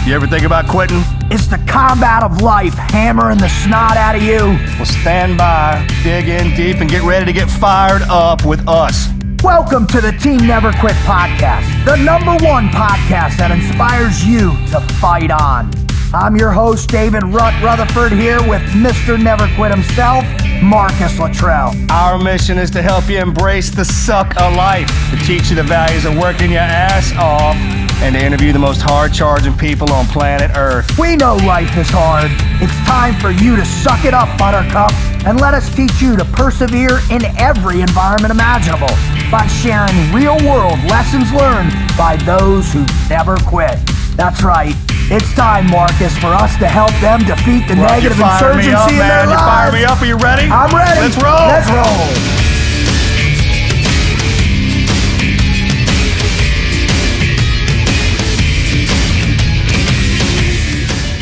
You ever think about quitting? It's the combat of life, hammering the snot out of you. Well, stand by, dig in deep, and get ready to get fired up with us. Welcome to the Team Never Quit podcast, the #1 podcast that inspires you to fight on. I'm your host, David Rutherford, here with Mr. Never Quit himself, Marcus Luttrell. Our mission is to help you embrace the suck of life, to teach you the values of working your ass off, and to interview the most hard-charging people on planet Earth. We know life is hard. It's time for you to suck it up, Buttercup, and let us teach you to persevere in every environment imaginable by sharing real-world lessons learned by those who never quit. That's right. It's time, Marcus, for us to help them defeat the negative insurgency in their lives. You fire me up. Are you ready? I'm ready. Let's roll. Let's roll.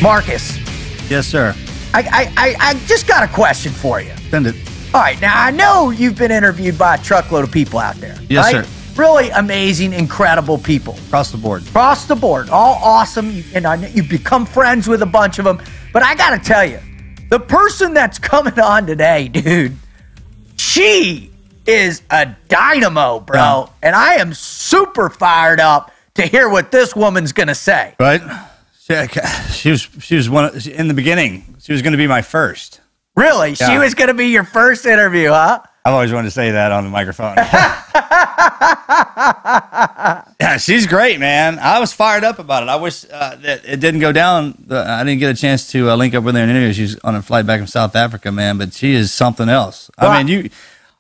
Marcus. Yes, sir. I just got a question for you. Send it. All right, now I know you've been interviewed by a truckload of people out there. Yes, right? sir. Really amazing, incredible people. Across the board. Across the board. All awesome. You've become friends with a bunch of them. But I got to tell you, the person that's coming on today, dude, she is a dynamo, bro. Yeah. And I am super fired up to hear what this woman's going to say. Right? She was one in the beginning. She was going to be my first. Really? Yeah. She was going to be your first interview, huh? I've always wanted to say that on the microphone. Yeah, she's great, man. I was fired up about it. I wish that it didn't go down. I didn't get a chance to link up with her in an interview. She's on a flight back from South Africa, man. But she is something else. Well, I mean,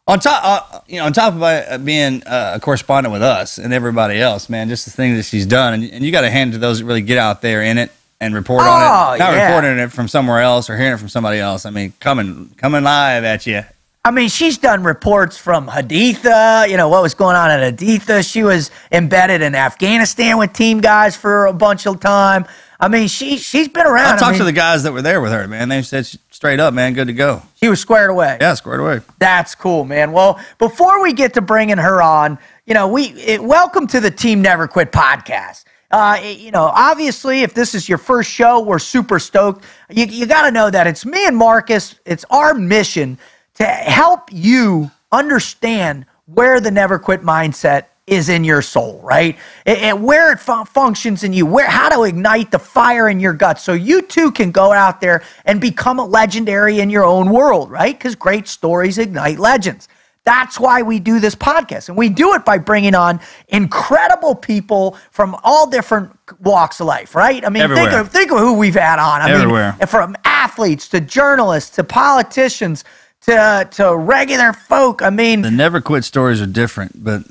on top of being a correspondent with us and everybody else, man. Just the things that she's done, and you got to hand it to those that really get out there in it and report on it. Not reporting it from somewhere else or hearing it from somebody else. I mean, coming live at you. I mean, she's done reports from Haditha, what was going on at Haditha. She was embedded in Afghanistan with team guys for a bunch of time. I mean, she's been around. I talked to the guys that were there with her, man. They said straight up, man, good to go. She was squared away. Yeah, squared away. That's cool, man. Well, before we get to bringing her on, welcome to the Team Never Quit podcast. Obviously, if this is your first show, we're super stoked. You got to know that it's me and Marcus. It's our mission to help you understand where the never quit mindset is in your soul, right? And where it functions in you, how to ignite the fire in your gut so you too can go out there and become a legendary in your own world, right? Because great stories ignite legends. That's why we do this podcast. And we do it by bringing on incredible people from all different walks of life, right? I mean, think of who we've had on. I mean, from athletes to journalists to politicians to regular folk. I mean, the never quit stories are different, but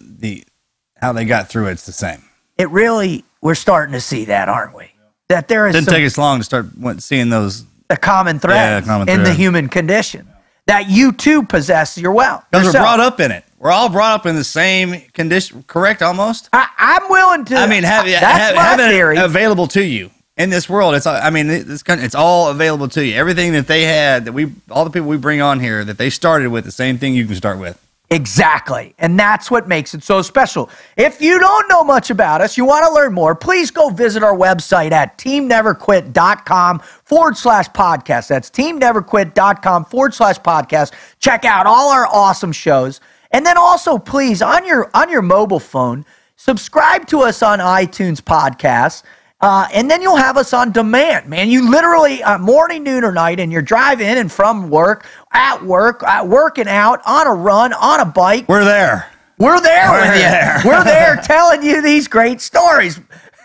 how they got through it's the same. It really, we're starting to see that, aren't we? That there is didn't take us long to start seeing those the common threads in the human condition that you too possess yourself. Because we're brought up in it. We're all brought up in the same condition, correct? Almost. I'm willing to. I mean, have it available to you. In this world, it's all available to you. Everything that they had, all the people we bring on here, that they started with, the same thing you can start with. Exactly. And that's what makes it so special. If you don't know much about us, you want to learn more, please go visit our website at teamneverquit.com/podcast. That's teamneverquit.com/podcast. Check out all our awesome shows. And then also, please, on your mobile phone, subscribe to us on iTunes podcasts. And then you'll have us on demand, man. You literally, morning, noon, or night, and you're driving in and from work, working out, on a run, on a bike. We're there. We're there with you. We're there telling you these great stories.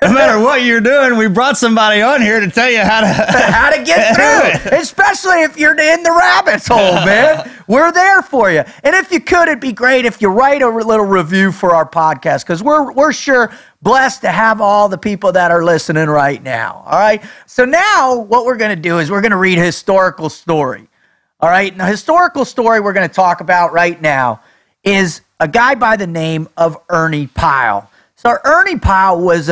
No matter what you're doing, we brought somebody on here to tell you how to get through, especially if you're in the rabbit's hole, man. We're there for you. And if you could, it'd be great if you write a little review for our podcast, because we're sure blessed to have all the people that are listening right now. All right. So now what we're going to do is we're going to read a historical story. All right. Now, historical story we're going to talk about right now is a guy by the name of Ernie Pyle. So Ernie Pyle was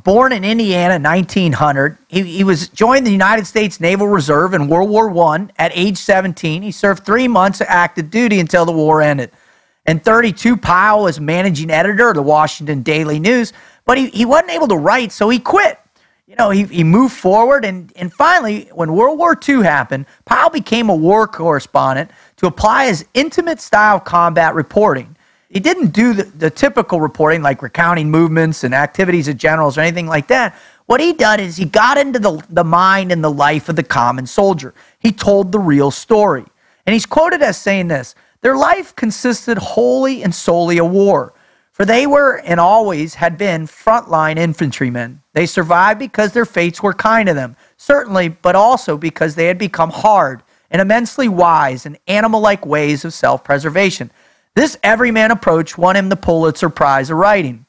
born in Indiana in 1900. He was joined the United States Naval Reserve in World War I at age 17. He served 3 months of active duty until the war ended. In 32, Pyle was managing editor of the Washington Daily News, but he wasn't able to write, so he quit. he moved forward, and finally, when World War II happened, Powell became a war correspondent to apply his intimate style of combat reporting. He didn't do the typical reporting like recounting movements and activities of generals or anything like that. What he did is he got into the mind and the life of the common soldier. He told the real story. And he's quoted as saying this: "Their life consisted wholly and solely of war, for they were and always had been frontline infantrymen. They survived because their fates were kind to them, certainly, but also because they had become hard and immensely wise in animal-like ways of self-preservation. This everyman approach won him the Pulitzer Prize of writing."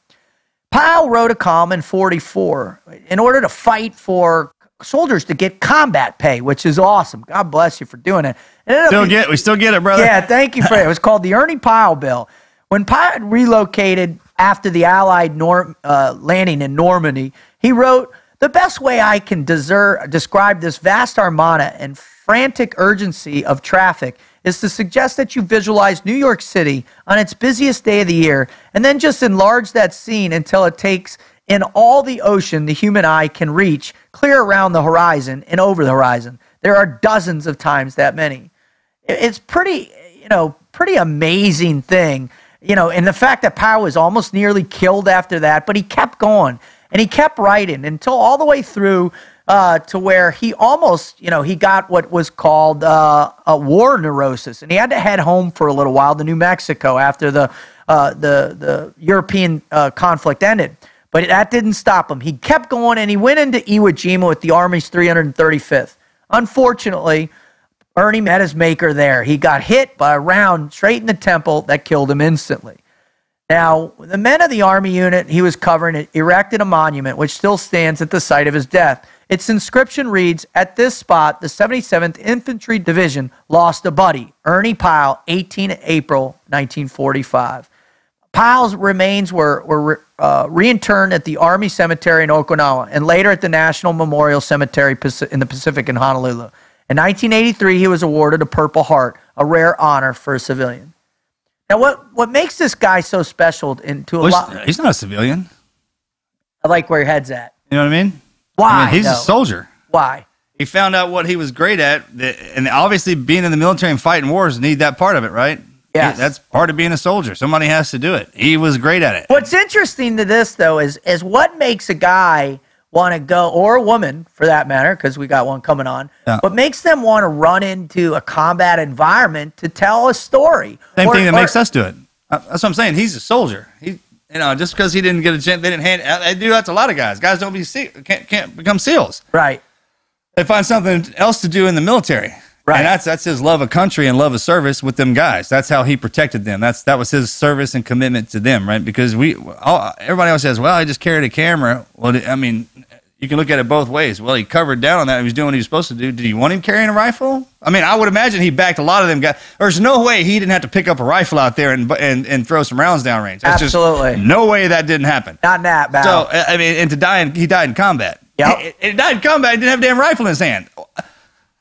Powell wrote a column in 1944 in order to fight for soldiers to get combat pay, which is awesome. God bless you for doing it. We still get it, brother. Yeah, thank you for it. It was called the Ernie Powell Bill. When Powell relocated after the Allied landing in Normandy, he wrote, "The best way I can describe this vast armada and frantic urgency of traffic is to suggest that you visualize New York City on its busiest day of the year and then just enlarge that scene until it takes in all the ocean the human eye can reach, clear around the horizon and over the horizon. There are dozens of times that many." It's pretty amazing thing, and the fact that Powell was almost nearly killed after that, but he kept going and he kept writing until all the way through to where he almost, he got what was called a war neurosis, and he had to head home for a little while to New Mexico after the European conflict ended. But that didn't stop him. He kept going, and he went into Iwo Jima with the Army's 335th. Unfortunately, Ernie met his maker there. He got hit by a round straight in the temple that killed him instantly. Now, the men of the Army unit he was covering erected a monument which still stands at the site of his death. Its inscription reads, "At this spot, the 77th Infantry Division lost a buddy, Ernie Powell, 18 April 1945. Powell's remains were reinterred at the Army Cemetery in Okinawa and later at the National Memorial Cemetery in the Pacific in Honolulu. In 1983, he was awarded a Purple Heart, a rare honor for a civilian. Now, what makes this guy so special He's not a civilian. I like where your head's at. You know what I mean? Why? He's a soldier. Why? He found out what he was great at, and obviously being in the military and fighting wars need that part of it, right? Yes. That's part of being a soldier. Somebody has to do it. He was great at it. What's interesting to this, though, is what makes a guy want to go, or a woman for that matter, because we got one coming on, what makes them want to run into a combat environment to tell a story? Same thing that makes us do it. That's what I'm saying. He's a soldier. Just because he didn't get a chance, they didn't hand. They do that to a lot of guys. Guys don't can't become SEALs. Right. They find something else to do in the military. Right. And that's his love of country and love of service with them guys. That's how he protected them. That was his service and commitment to them, right? Because everybody else says, well, I just carried a camera. Well, I mean, you can look at it both ways. Well, he covered down on that. He was doing what he was supposed to do. Did you want him carrying a rifle? I mean, I would imagine he backed a lot of them guys. There's no way he didn't have to pick up a rifle out there and throw some rounds downrange. That's Absolutely. Just no way that didn't happen. Not in that battle. So, I mean, he died in combat. Yep. He died in combat. He didn't have a damn rifle in his hand.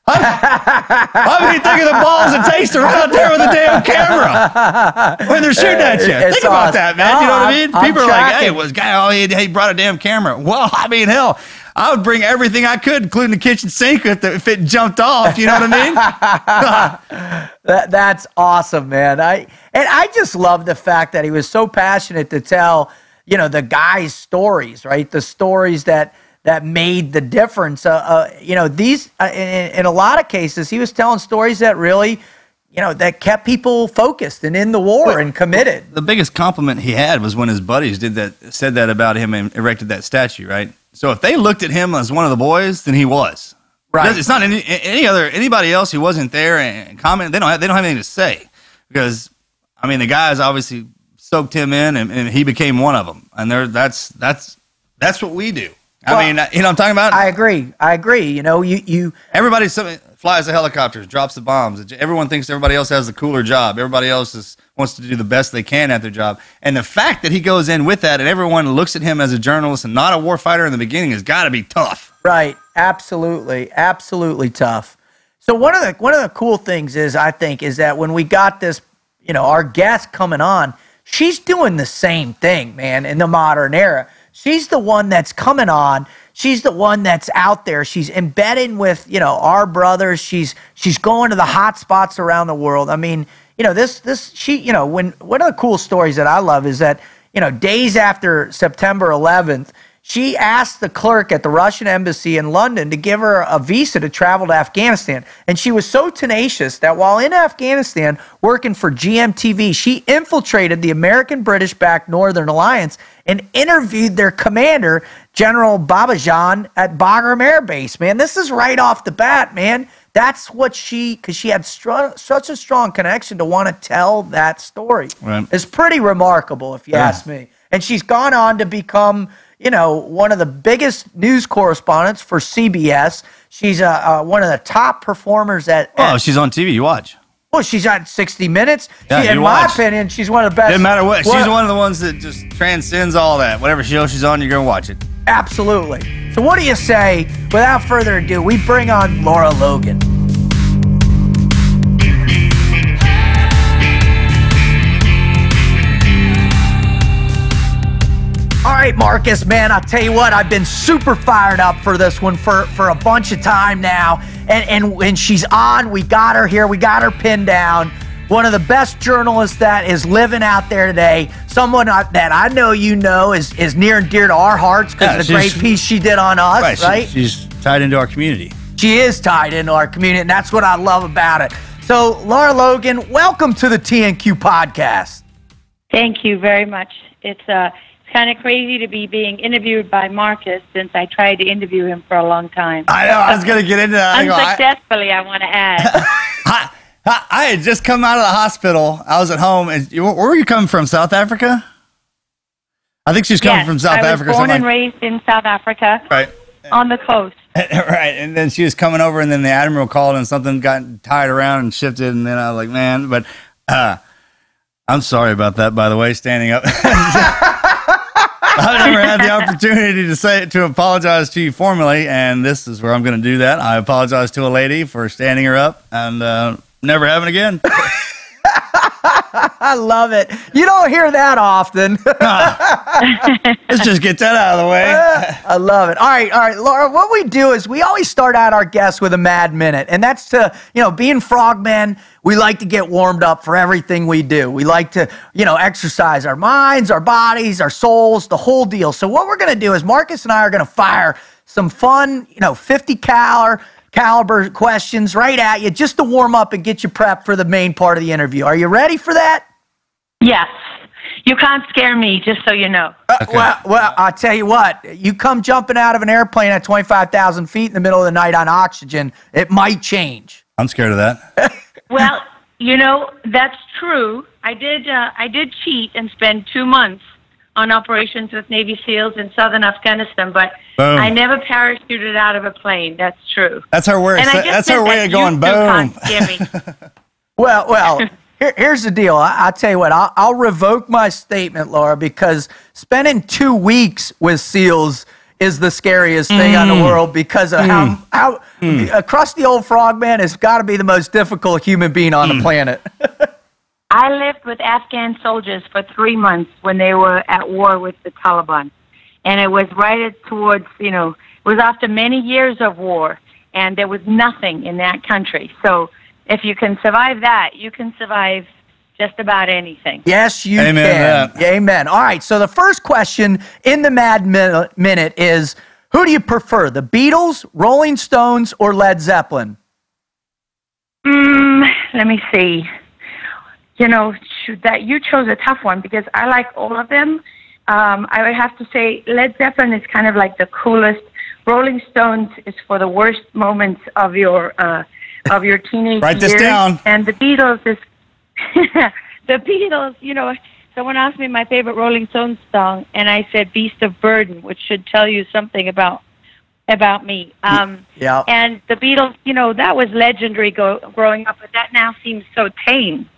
How many think of the balls it takes to run out there with a damn camera when they're shooting at you? Think about that, man. You know what I mean? People are like, hey, he brought a damn camera. Well, I mean, hell, I would bring everything I could, including the kitchen sink if it jumped off. You know what I mean? That's awesome, man. I just love the fact that he was so passionate to tell, the guys' stories, right? The stories that made the difference. These in a lot of cases, he was telling stories that really, that kept people focused and in the war and committed. The biggest compliment he had was when his buddies said that about him and erected that statue, right? So if they looked at him as one of the boys, then he was. Right. It's not anybody else who wasn't there and comment. They don't have anything to say because, I mean, the guys obviously soaked him in and he became one of them. And that's what we do. Well, I mean, what I'm talking about? I agree. Everybody flies the helicopters, drops the bombs. Everyone thinks everybody else has the cooler job. Everybody else wants to do the best they can at their job. And the fact that he goes in with that and everyone looks at him as a journalist and not a war fighter in the beginning has got to be tough. Right. Absolutely. Absolutely tough. So one of the cool things is that when we got this, our guest coming on, she's doing the same thing, man, in the modern era. She's the one that's coming on. she's the one that's out there. She's embedding with, you know, our brothers. She's going to the hot spots around the world. I mean, you know, she, you know, one of the cool stories that I love is that, you know, days after September 11th, she asked the clerk at the Russian embassy in London to give her a visa to travel to Afghanistan. And she was so tenacious that while in Afghanistan working for GMTV, she infiltrated the American-British-backed Northern Alliance and interviewed their commander, General Babajan, at Bagram Air Base. Man, this is right off the bat, man. That's what because she had such a strong connection to want to tell that story. Right. It's pretty remarkable, if you ask me. And she's gone on to become, you know, one of the biggest news correspondents for CBS. She's one of the top performers at. Oh, she's on TV. You watch. Well, she's on 60 Minutes. Yeah, in my opinion, she's one of the best. Doesn't matter what. She's one of the ones that just transcends all that. Whatever show she's on, you're going to watch it. Absolutely. So what do you say, without further ado, we bring on Lara Logan. All right, Marcus, man, I'll tell you what, I've been super fired up for this one for a bunch of time now. And when she's on, we got her here, we got her pinned down. One of the best journalists that is living out there today, someone that I know you know is near and dear to our hearts because of the great piece she did on us, right? She's tied into our community. She is tied into our community, and that's what I love about it. So, Lara Logan, welcome to the TNQ podcast. Thank you very much. It's kind of crazy to be being interviewed by Marcus since I tried to interview him for a long time. I know, I was going to get into that. Unsuccessfully, I want to add. I had just come out of the hospital. I was at home. And where were you coming from? South Africa? I think she's coming from South Africa. I was born and raised in South Africa. Right. On the coast. Right. And then she was coming over, and then the Admiral called, and something got tied around and shifted. And then I was like, man, but I'm sorry about that, by the way, standing up. I've never had the opportunity to apologize to you formally, and this is where I'm going to do that. I apologize to a lady for standing her up, and never happen again. I love it. You don't hear that often. Let's just get that out of the way. I love it. All right, Lara, what we do is we always start out our guests with a mad minute, and that's to, you know, being frogmen, we like to get warmed up for everything we do. We like to, you know, exercise our minds, our bodies, our souls, the whole deal. So what we're going to do is Marcus and I are going to fire some fun, you know, 50 caliber questions right at you just to warm up and get you prepped for the main part of the interview. Are you ready for that? Yes. You can't scare me, just so you know. Okay. Well, I'll tell you what. You come jumping out of an airplane at 25,000 feet in the middle of the night on oxygen, it might change. I'm scared of that. Well, you know, that's true. I did cheat and spend 2 months on operations with Navy SEALs in southern Afghanistan, but boom. I never parachuted out of a plane. That's true. That's her word. That's her way of going boom. Well, here's the deal. I'll tell you what. I'll revoke my statement, Lara, because spending 2 weeks with SEALs is the scariest thing on the world because of how a crusty old frogman has got to be the most difficult human being on the planet. I lived with Afghan soldiers for 3 months when they were at war with the Taliban. And it was right towards, you know, it was after many years of war, and there was nothing in that country. So if you can survive that, you can survive just about anything. Yes, you can. Amen. All right, so the first question in the Mad Minute is, who do you prefer, the Beatles, Rolling Stones, or Led Zeppelin? Let me see. You know, that you chose a tough one because I like all of them. I would have to say Led Zeppelin is kind of like the coolest. Rolling Stones is for the worst moments of your teenage Write years. This down. And the Beatles is the Beatles. You know, someone asked me my favorite Rolling Stones song, and I said "Beast of Burden," which should tell you something about me. Yeah. And the Beatles, you know, that was legendary growing up, but that now seems so tame.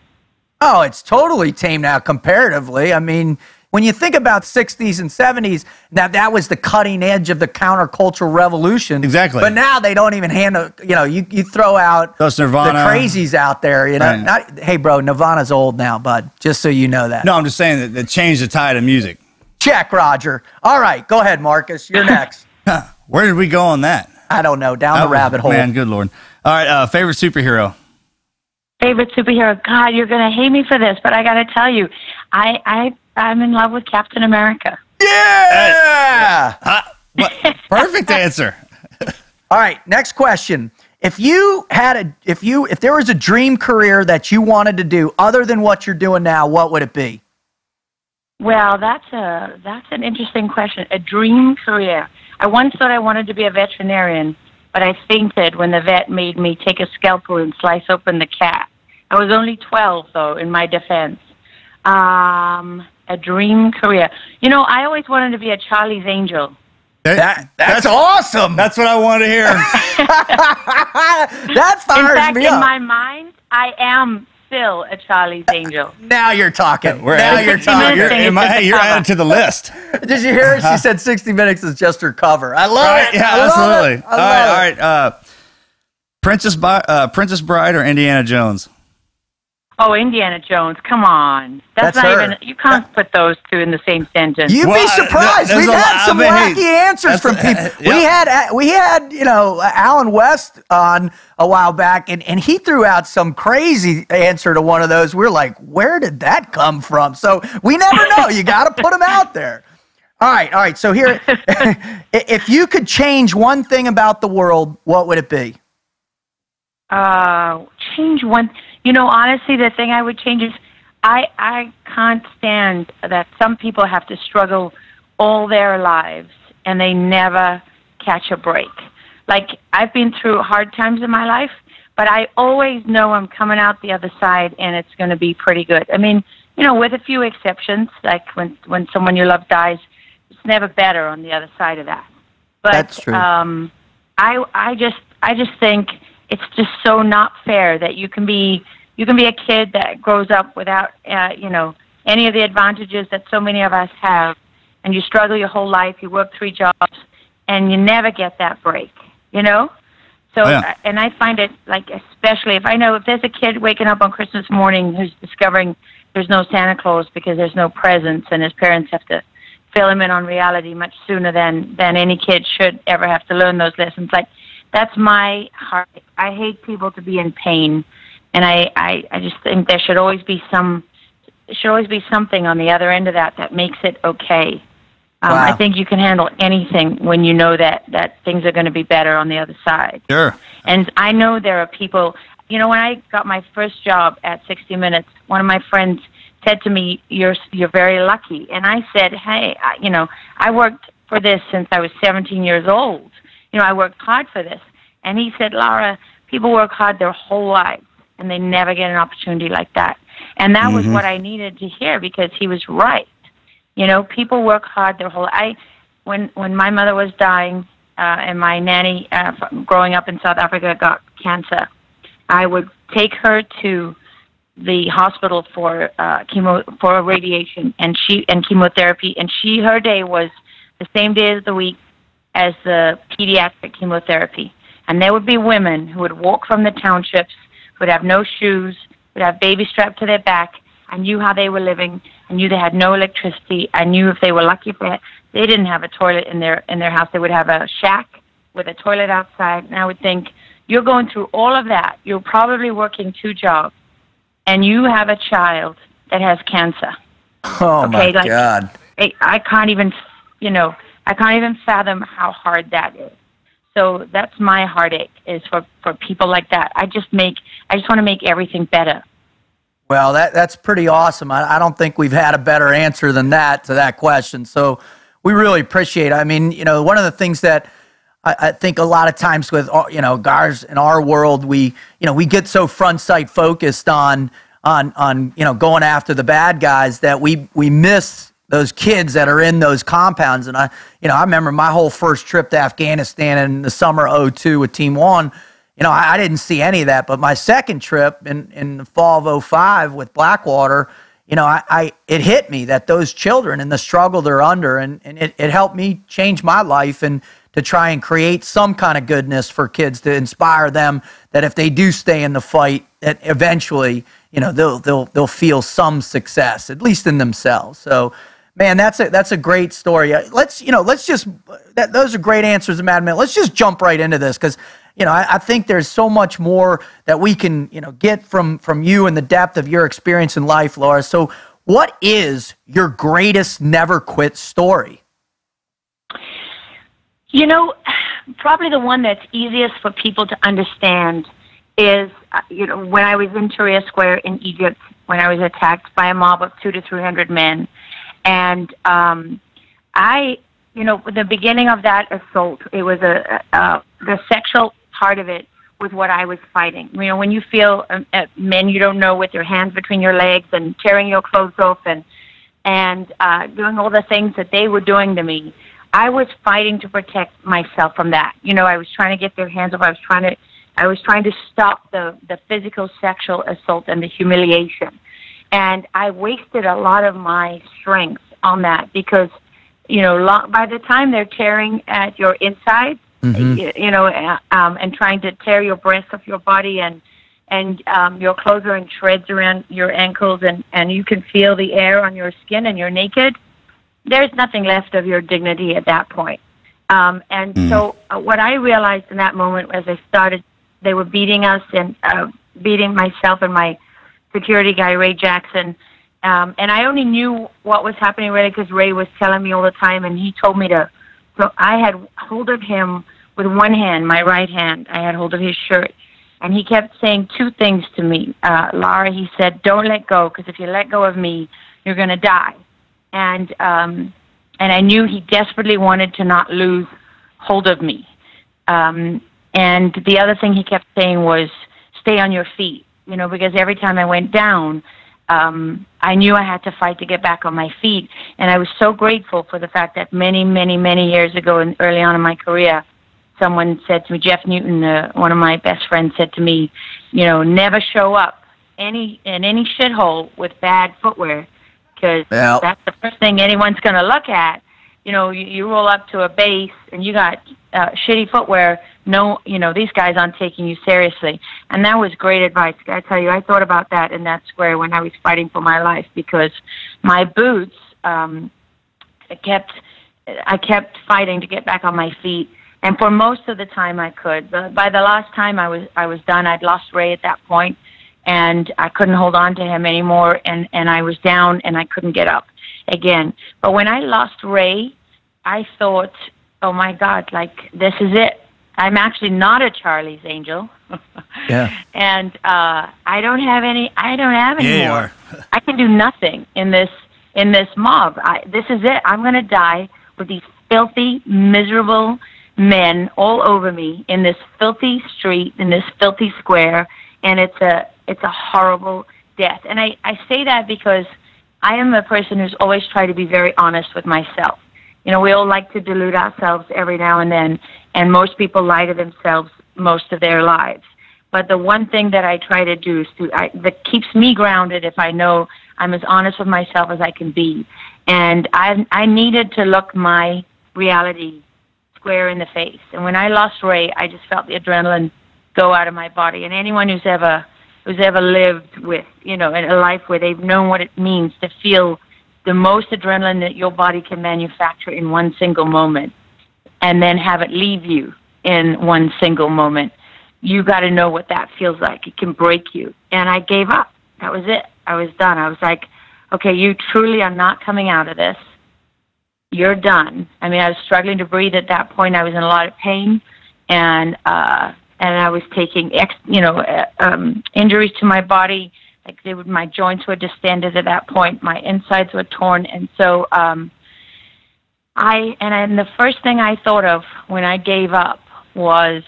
Oh, it's totally tame now comparatively. I mean, when you think about 60s and 70s, that was the cutting edge of the countercultural revolution. Exactly. But now they don't even handle, you know, you throw out those Nirvana, the crazies out there, you know. Right. Hey, bro, Nirvana's old now, bud, just so you know that. No, I'm just saying that changed the tide of music. Check, Roger. All right, go ahead, Marcus. You're next. Where did we go on that? I don't know. Down the rabbit hole. Man, good Lord. All right, favorite superhero? Favorite superhero? God, you're going to hate me for this, but I got to tell you, I'm in love with Captain America. Yeah! Perfect answer. All right, next question. If there was a dream career that you wanted to do other than what you're doing now, what would it be? Well, that's an interesting question. A dream career. I once thought I wanted to be a veterinarian, but I fainted when the vet made me take a scalpel and slice open the cat. I was only 12, though, in my defense. A dream career. You know, I always wanted to be a Charlie's Angel. That's awesome. That's what I wanted to hear. That fires me up. In my mind, I am still a Charlie's Angel. Now you're talking. You're added to the list. Did you hear it? She said 60 Minutes is just her cover. I love it. Yeah, absolutely. All right. Princess Bride or Indiana Jones? Oh, Indiana Jones! Come on, that's not her. even. You can't put those two in the same sentence. You'd be surprised. We've had some wacky answers from people. Yep. We had Alan West on a while back, and he threw out some crazy answer to one of those. We're like, where did that come from? So we never know. You got to put them out there. All right. So here, if you could change one thing about the world, what would it be? Change one. Honestly, the thing I would change is I can't stand that some people have to struggle all their lives and they never catch a break. Like, I've been through hard times in my life, but I always know I'm coming out the other side and it's going to be pretty good. I mean, with a few exceptions, like when someone you love dies, it's never better on the other side of that. But that's true. I just think it's just so not fair that you can be a kid that grows up without any of the advantages that so many of us have, and you struggle your whole life. You work 3 jobs, and you never get that break. So and I find it, like, especially if there's a kid waking up on Christmas morning who's discovering there's no Santa Claus because there's no presents, and his parents have to fill him in on reality much sooner than any kid should ever have to learn those lessons. Like, that's my heart. I hate people to be in pain, and I just think there should always be something on the other end of that makes it okay. Wow. I think you can handle anything when you know that things are going to be better on the other side. Sure. And I know there are people, when I got my first job at 60 Minutes, one of my friends said to me, you're very lucky. And I said, hey, I worked for this since I was 17 years old. I worked hard for this. And he said, Lara, people work hard their whole lives, and they never get an opportunity like that. And that was what I needed to hear, because he was right. People work hard their whole life. When my mother was dying and my nanny, growing up in South Africa, got cancer, I would take her to the hospital for radiation and chemotherapy, and her day was the same day of the week as the pediatric chemotherapy. And there would be women who would walk from the townships, would have no shoes, would have babies strapped to their back. I knew how they were living. I knew they had no electricity. I knew if they were lucky for it, they didn't have a toilet in their house. They would have a shack with a toilet outside. And I would think, you're going through all of that. You're probably working 2 jobs, and you have a child that has cancer. Oh, my God. I can't even, I can't even fathom how hard that is. So that's my heartache, is for people like that. I just want to make everything better. Well, that's pretty awesome. I don't think we've had a better answer than that to that question. So we really appreciate it. I mean, one of the things that I think a lot of times with, guys in our world, we get so front sight focused on going after the bad guys that we miss those kids that are in those compounds. And I remember my whole first trip to Afghanistan in the summer of 2002 with Team One. I didn't see any of that, but my second trip in the fall of 2005 with Blackwater, it hit me that those children and the struggle they're under, and it helped me change my life and to try and create some kind of goodness for kids, to inspire them that if they do stay in the fight, that eventually, they'll feel some success, at least in themselves. So, Man, that's a great story. Those are great answers, Mad Men. Let's just jump right into this because, I think there's so much more that we can, get from you and the depth of your experience in life, Lara. So what is your greatest never quit story? Probably the one that's easiest for people to understand is, when I was in Tahrir Square in Egypt, when I was attacked by a mob of 200 to 300 men. And the beginning of that assault, it was the sexual part of it was what I was fighting. When you feel men you don't know with your hands between your legs and tearing your clothes off and doing all the things that they were doing to me, I was fighting to protect myself from that. I was trying to get their hands off. I was trying to stop the physical sexual assault and the humiliation. And I wasted a lot of my strength on that because, by the time they're tearing at your insides, and trying to tear your breasts off your body and your clothes are in shreds around your ankles and you can feel the air on your skin and you're naked, there's nothing left of your dignity at that point. So what I realized in that moment as I started, they were beating us and beating myself and my security guy, Ray Jackson. And I only knew what was happening really because Ray was telling me all the time, and he told me to. So I had hold of him with one hand, my right hand. I had hold of his shirt. And he kept saying two things to me. Lara, he said, don't let go, because if you let go of me, you're going to die. And I knew he desperately wanted to not lose hold of me. And the other thing he kept saying was, stay on your feet, because every time I went down, I knew I had to fight to get back on my feet. And I was so grateful for the fact that many, many, many years ago and early on in my career, someone said to me, Jeff Newton, one of my best friends, said to me, never show up in any shithole with bad footwear, because that's the first thing anyone's going to look at. You roll up to a base and you got shitty footwear. No, these guys aren't taking you seriously. And that was great advice. I tell you, I thought about that in that square when I was fighting for my life, because my boots, I kept fighting to get back on my feet. And for most of the time I could. But by the last time I was done, I'd lost Ray at that point, and I couldn't hold on to him anymore, and I was down and I couldn't get up again. But when I lost Ray, I thought, oh my God, this is it. I'm actually not a Charlie's Angel. Yeah. And I don't have any more. I can do nothing in this mob. This is it. I'm going to die with these filthy, miserable men all over me in this filthy street, in this filthy square, and it's a horrible death. And I say that because I am a person who's always tried to be very honest with myself. We all like to delude ourselves every now and then, and most people lie to themselves most of their lives. But the one thing that I try to do is that keeps me grounded if I know I'm as honest with myself as I can be. And I needed to look my reality square in the face. And when I lost Ray, I just felt the adrenaline go out of my body. And anyone who's ever lived with, in a life where they've known what it means to feel the most adrenaline that your body can manufacture in one single moment, and then have it leave you in one single moment, you got to know what that feels like. It can break you. And I gave up. That was it. I was done. I was like, okay, you truly are not coming out of this. You're done. I mean, I was struggling to breathe at that point. I was in a lot of pain, and I was taking injuries to my body. My joints were distended at that point. My insides were torn, and so the first thing I thought of when I gave up was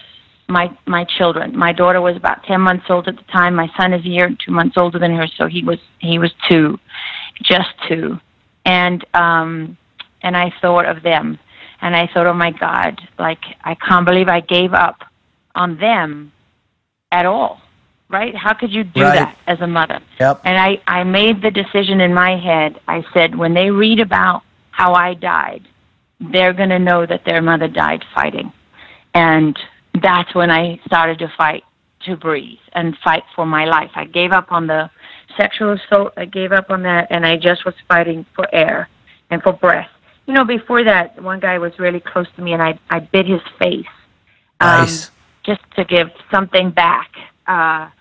my children. My daughter was about 10 months old at the time. My son is a year and 2 months older than her, so he was 2, just 2, and I thought of them, and I thought, oh my God, I can't believe I gave up on them at all. Right? How could you do that as a mother? Yep. And I made the decision in my head. I said, when they read about how I died, they're going to know that their mother died fighting. And that's when I started to fight to breathe and fight for my life. I gave up on the sexual assault. I gave up on that, and I just was fighting for air. and for breath. You know, before that, one guy was really close to me, and I bit his face. Nice. Just to give something back to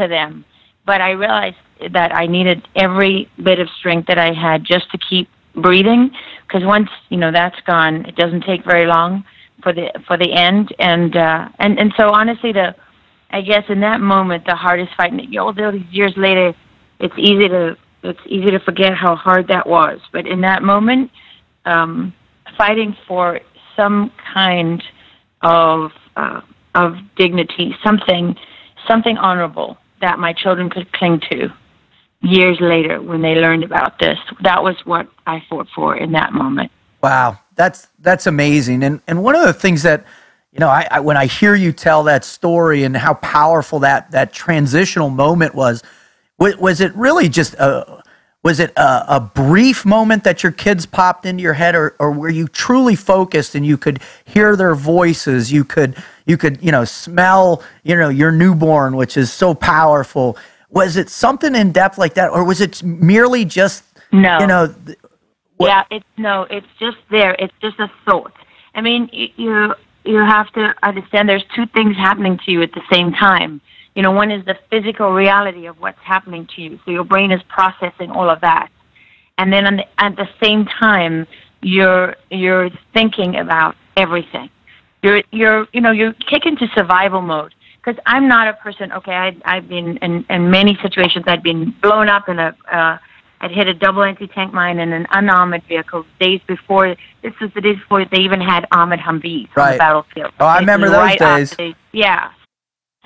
them. But I realized that I needed every bit of strength that I had just to keep breathing, because once, you know, that's gone, it doesn't take very long for the end. And so honestly, I guess in that moment, the hardest fight, and all these years later, it's easy to forget how hard that was. But in that moment, fighting for some kind of dignity, something honorable that my children could cling to years later when they learned about this. That was what I fought for in that moment. Wow, that's amazing. And one of the things that, you know, I when I hear you tell that story and how powerful that transitional moment was it really just was it a brief moment that your kids popped into your head, or were you truly focused and you could hear their voices, you could smell your newborn, which is so powerful? Was it something in depth like that, or was it merely just no? It's just there. It's just a thought. I mean, you have to understand there's two things happening to you at the same time. You know, one is the physical reality of what's happening to you. So your brain is processing all of that. And then at the same time, you're thinking about everything. You kick into survival mode. Because I'm not a person, okay, I've been in many situations, I'd been blown up in I'd hit a double anti-tank mine in an unarmored vehicle this was the days before they even had armored Humvees on the battlefield. Oh, I remember those days. Yeah.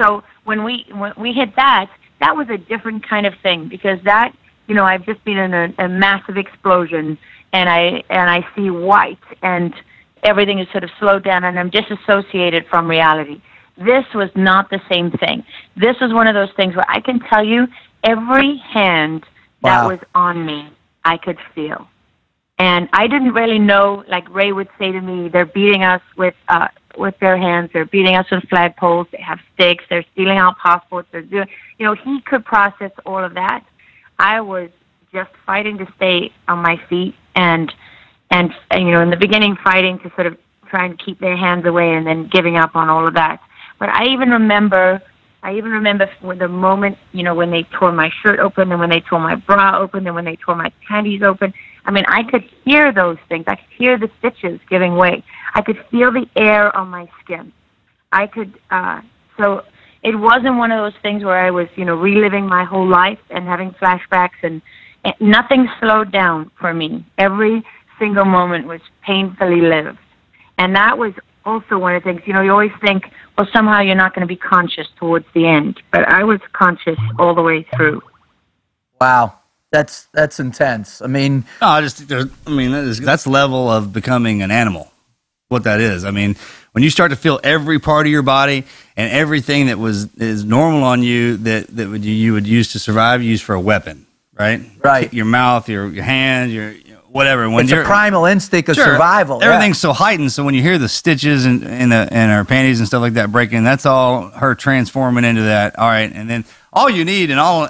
So when we hit that was a different kind of thing, because that, you know, I've just been in a massive explosion, and I see white, and everything is sort of slowed down, and I'm disassociated from reality. This was not the same thing. This was one of those things where I can tell you every hand that was on me, I could feel. And I didn't really know, like Ray would say to me, they're beating us with their hands, they're beating us with flagpoles, they have sticks, they're stealing our passports, they're doing, you know, he could process all of that. I was just fighting to stay on my feet and you know, in the beginning fighting to sort of try and keep their hands away, and then giving up on all of that. But I even remember when the moment, you know, when they tore my shirt open, and when they tore my bra open, and when they tore my panties open. I mean, I could hear those things. I could hear the stitches giving way. I could feel the air on my skin. I could, so it wasn't one of those things where I was, you know, reliving my whole life and having flashbacks, and nothing slowed down for me. Every single moment was painfully lived. And that was also one of the things, you know, you always think, well, somehow you're not going to be conscious towards the end. But I was conscious all the way through. Wow. That's intense. I mean, that's the level of becoming an animal. What that is. I mean, when you start to feel every part of your body and everything that is normal on you that you would use to survive, use for a weapon, right? Right. Your mouth, your hand, your whatever. When it's a primal instinct of survival. Everything's so heightened. So when you hear the stitches in her panties and stuff like that breaking, that's all her transforming into that. All right, and then all you need and all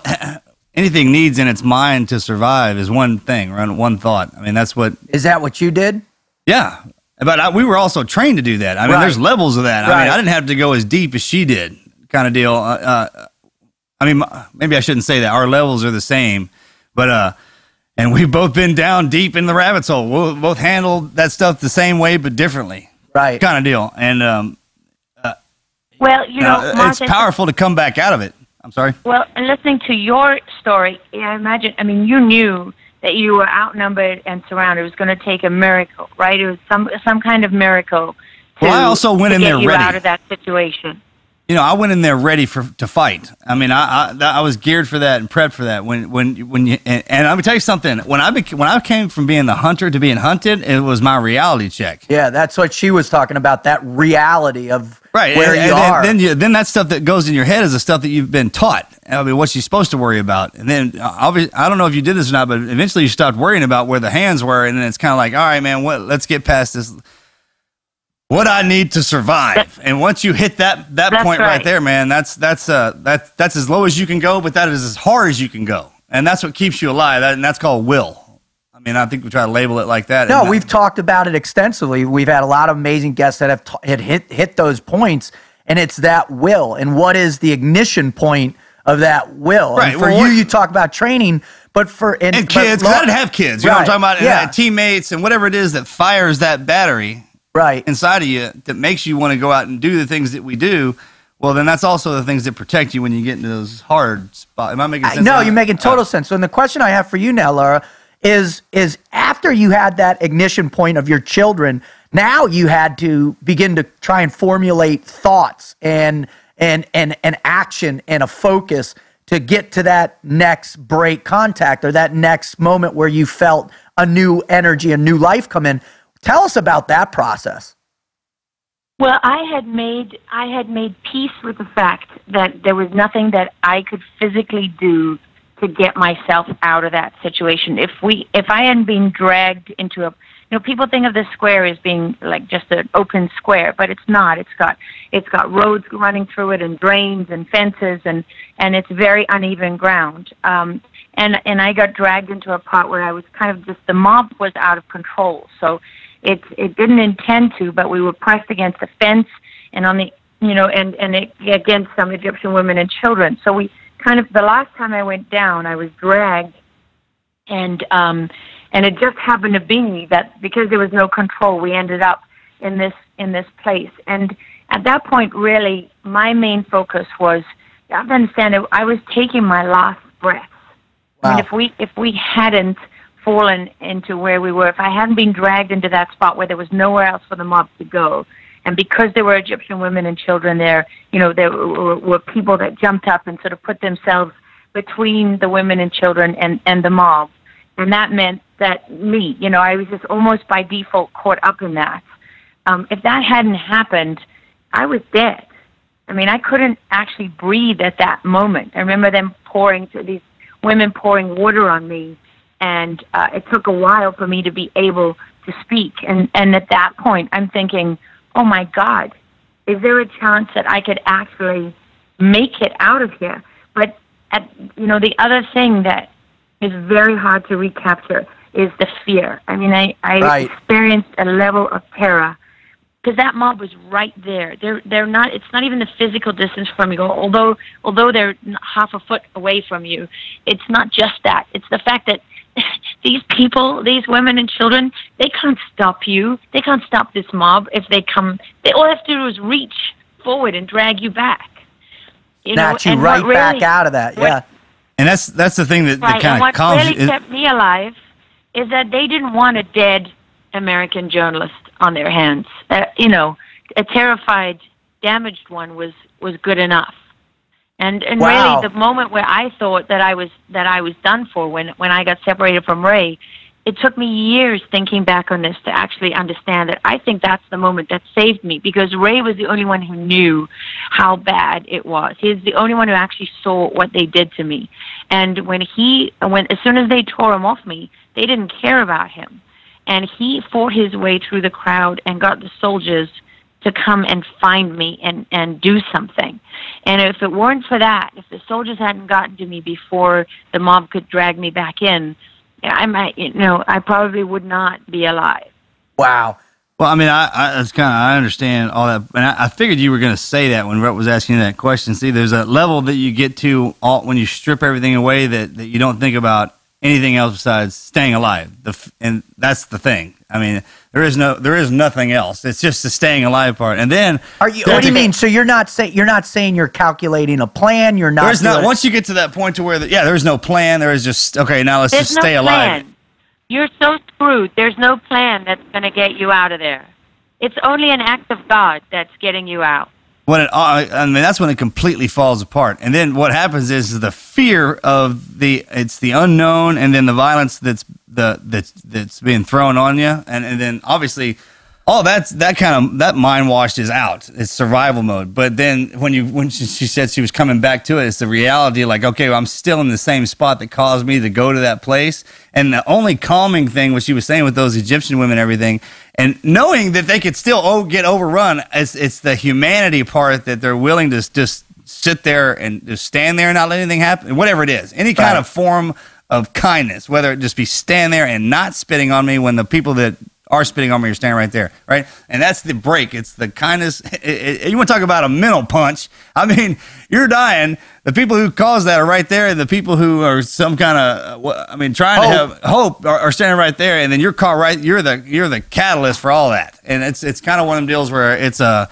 anything needs in its mind to survive is one thing, right? One thought. I mean, that's what. Is that what you did? Yeah, but we were also trained to do that. I mean, there's levels of that. I mean, I didn't have to go as deep as she did, kind of deal. I mean, maybe I shouldn't say that. Our levels are the same, but. And we've both been down deep in the rabbit hole. We'll both handle that stuff the same way, but differently. Right. Kind of deal. And, well, you know, Mark, it's powerful to come back out of it. I'm sorry. Well, and listening to your story, I imagine, I mean, you knew that you were outnumbered and surrounded. It was going to take a miracle, right? It was some kind of miracle I also went in there ready. ready Out of that situation. You know, I went in there ready to fight. I mean, I was geared for that and prepped for that. When you and I'm gonna tell you something. When I came from being the hunter to being hunted, it was my reality check. Yeah, that's what she was talking about. That reality of where you are. Then that stuff that goes in your head is the stuff that you've been taught. I mean, what you're supposed to worry about. And then obviously, I don't know if you did this or not, but eventually you stopped worrying about where the hands were, and then it's kind of like, all right, man, let's get past this. What I need to survive, and once you hit that point right there, man, that's as low as you can go, but that is as hard as you can go, and that's what keeps you alive. And that's called will. I mean, I think we try to label it like that. No, we've talked about it extensively. We've had a lot of amazing guests that have hit those points, and it's that will. And what is the ignition point of that will? Right. And for you talk about training, but for and kids, because I didn't have kids. You know what I'm talking about? And teammates and whatever it is that fires that battery inside of you that makes you want to go out and do the things that we do. Well, then that's also the things that protect you when you get into those hard spots. Am I making sense? No, you're making total sense. So, and the question I have for you now, Lara, is after you had that ignition point of your children, now you had to begin to try and formulate thoughts and action and a focus to get to that next break contact or that next moment where you felt a new energy, a new life come in. Tell us about that process. Well, I had made peace with the fact that there was nothing that I could physically do to get myself out of that situation. If I hadn't been dragged into people think of the square as being like just an open square, but it's not. It's got roads running through it and drains and fences and it's very uneven ground. And I got dragged into a part where I was kind of just, the mob was out of control. So it didn't intend to, but we were pressed against the fence and on the, against some Egyptian women and children. So we kind of, the last time I went down, I was dragged and it just happened to be that because there was no control, we ended up in this place. And at that point, really, my main focus was, you have to understand, I was taking my last breath. Wow. I mean, if we hadn't fallen into where we were, if I hadn't been dragged into that spot where there was nowhere else for the mob to go, and because there were Egyptian women and children there, there were people that jumped up and sort of put themselves between the women and children and the mob. And that meant that I was just almost by default caught up in that. If that hadn't happened, I was dead. I mean, I couldn't actually breathe at that moment. I remember these women pouring water on me, and it took a while for me to be able to speak. And at that point, I'm thinking, oh my God, is there a chance that I could actually make it out of here? But the other thing that is very hard to recapture is the fear. I mean, I experienced a level of terror because that mob was right there. They're not. It's not even the physical distance from you. Although they're half a foot away from you, it's not just that. It's the fact that these people, these women and children, they can't stop you. They can't stop this mob if they come. All they have to do is reach forward and drag you back. Snatch you right back out of that. Yeah. And that's the thing that kind of calms you. What really kept me alive is that they didn't want a dead American journalist on their hands. A terrified, damaged one was good enough. And wow. Really, the moment where I thought that I was done for when I got separated from Ray, it took me years thinking back on this to actually understand that I think that's the moment that saved me, because Ray was the only one who knew how bad it was. He's the only one who actually saw what they did to me. And as soon as they tore him off me, they didn't care about him. And he fought his way through the crowd and got the soldiers to come and find me and do something. And if it weren't for that, if the soldiers hadn't gotten to me before the mob could drag me back in, I probably would not be alive. Wow. Well, I mean, I understand all that, and I figured you were going to say that when Rhett was asking you that question. See, there's a level that you get to when you strip everything away that you don't think about anything else besides staying alive. And that's the thing. I mean, there is nothing else. It's just the staying alive part. And then what do you mean? So you're not saying you're calculating a plan. You're not. Once you get to that point to where there's no plan. There is just now let's just stay alive. Plan. You're so screwed. There's no plan that's going to get you out of there. It's only an act of God that's getting you out. That's when it completely falls apart. And then what happens is the fear of the unknown, and then the violence that's being thrown on you, and then obviously all that mind wash is out. It's survival mode. But then when she said she was coming back to it, it's the reality. Like, okay, well, I'm still in the same spot that caused me to go to that place. And the only calming thing, what she was saying with those Egyptian women and everything, and knowing that they could still get overrun, it's the humanity part that they're willing to just sit there and just stand there and not let anything happen, whatever it is. Any kind of form of kindness, whether it just be stand there and not spitting on me when the people that are spitting on me are standing right there, right? And that's the break. It's the kindness. You want to talk about a mental punch? I mean, you're dying. The people who caused that are right there, and the people who are some kind of, trying to have hope are standing right there. And then you're caught right. You're the catalyst for all that. And it's kind of one of them deals where it's a.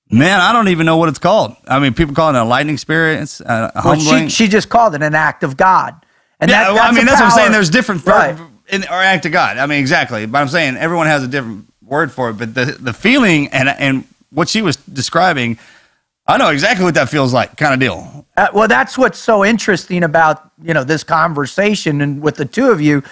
Man, I don't even know what it's called. I mean, people call it an enlightening experience, humbling. She just called it an act of God. And that's what I'm saying. There's different right. or act of God. I mean, exactly. But I'm saying everyone has a different word for it. But the feeling and what she was describing, I know exactly what that feels like, kind of deal. Well, that's what's so interesting about this conversation and with the two of you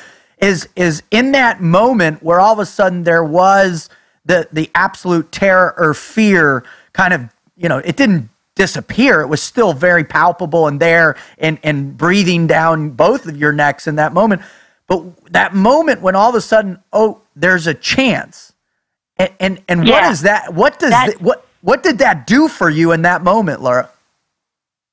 is in that moment where all of a sudden there was the absolute terror or fear kind of, it didn't disappear. It was still very palpable and there and breathing down both of your necks in that moment. But that moment when all of a sudden, there's a chance. And what is that? What did that do for you in that moment, Lara?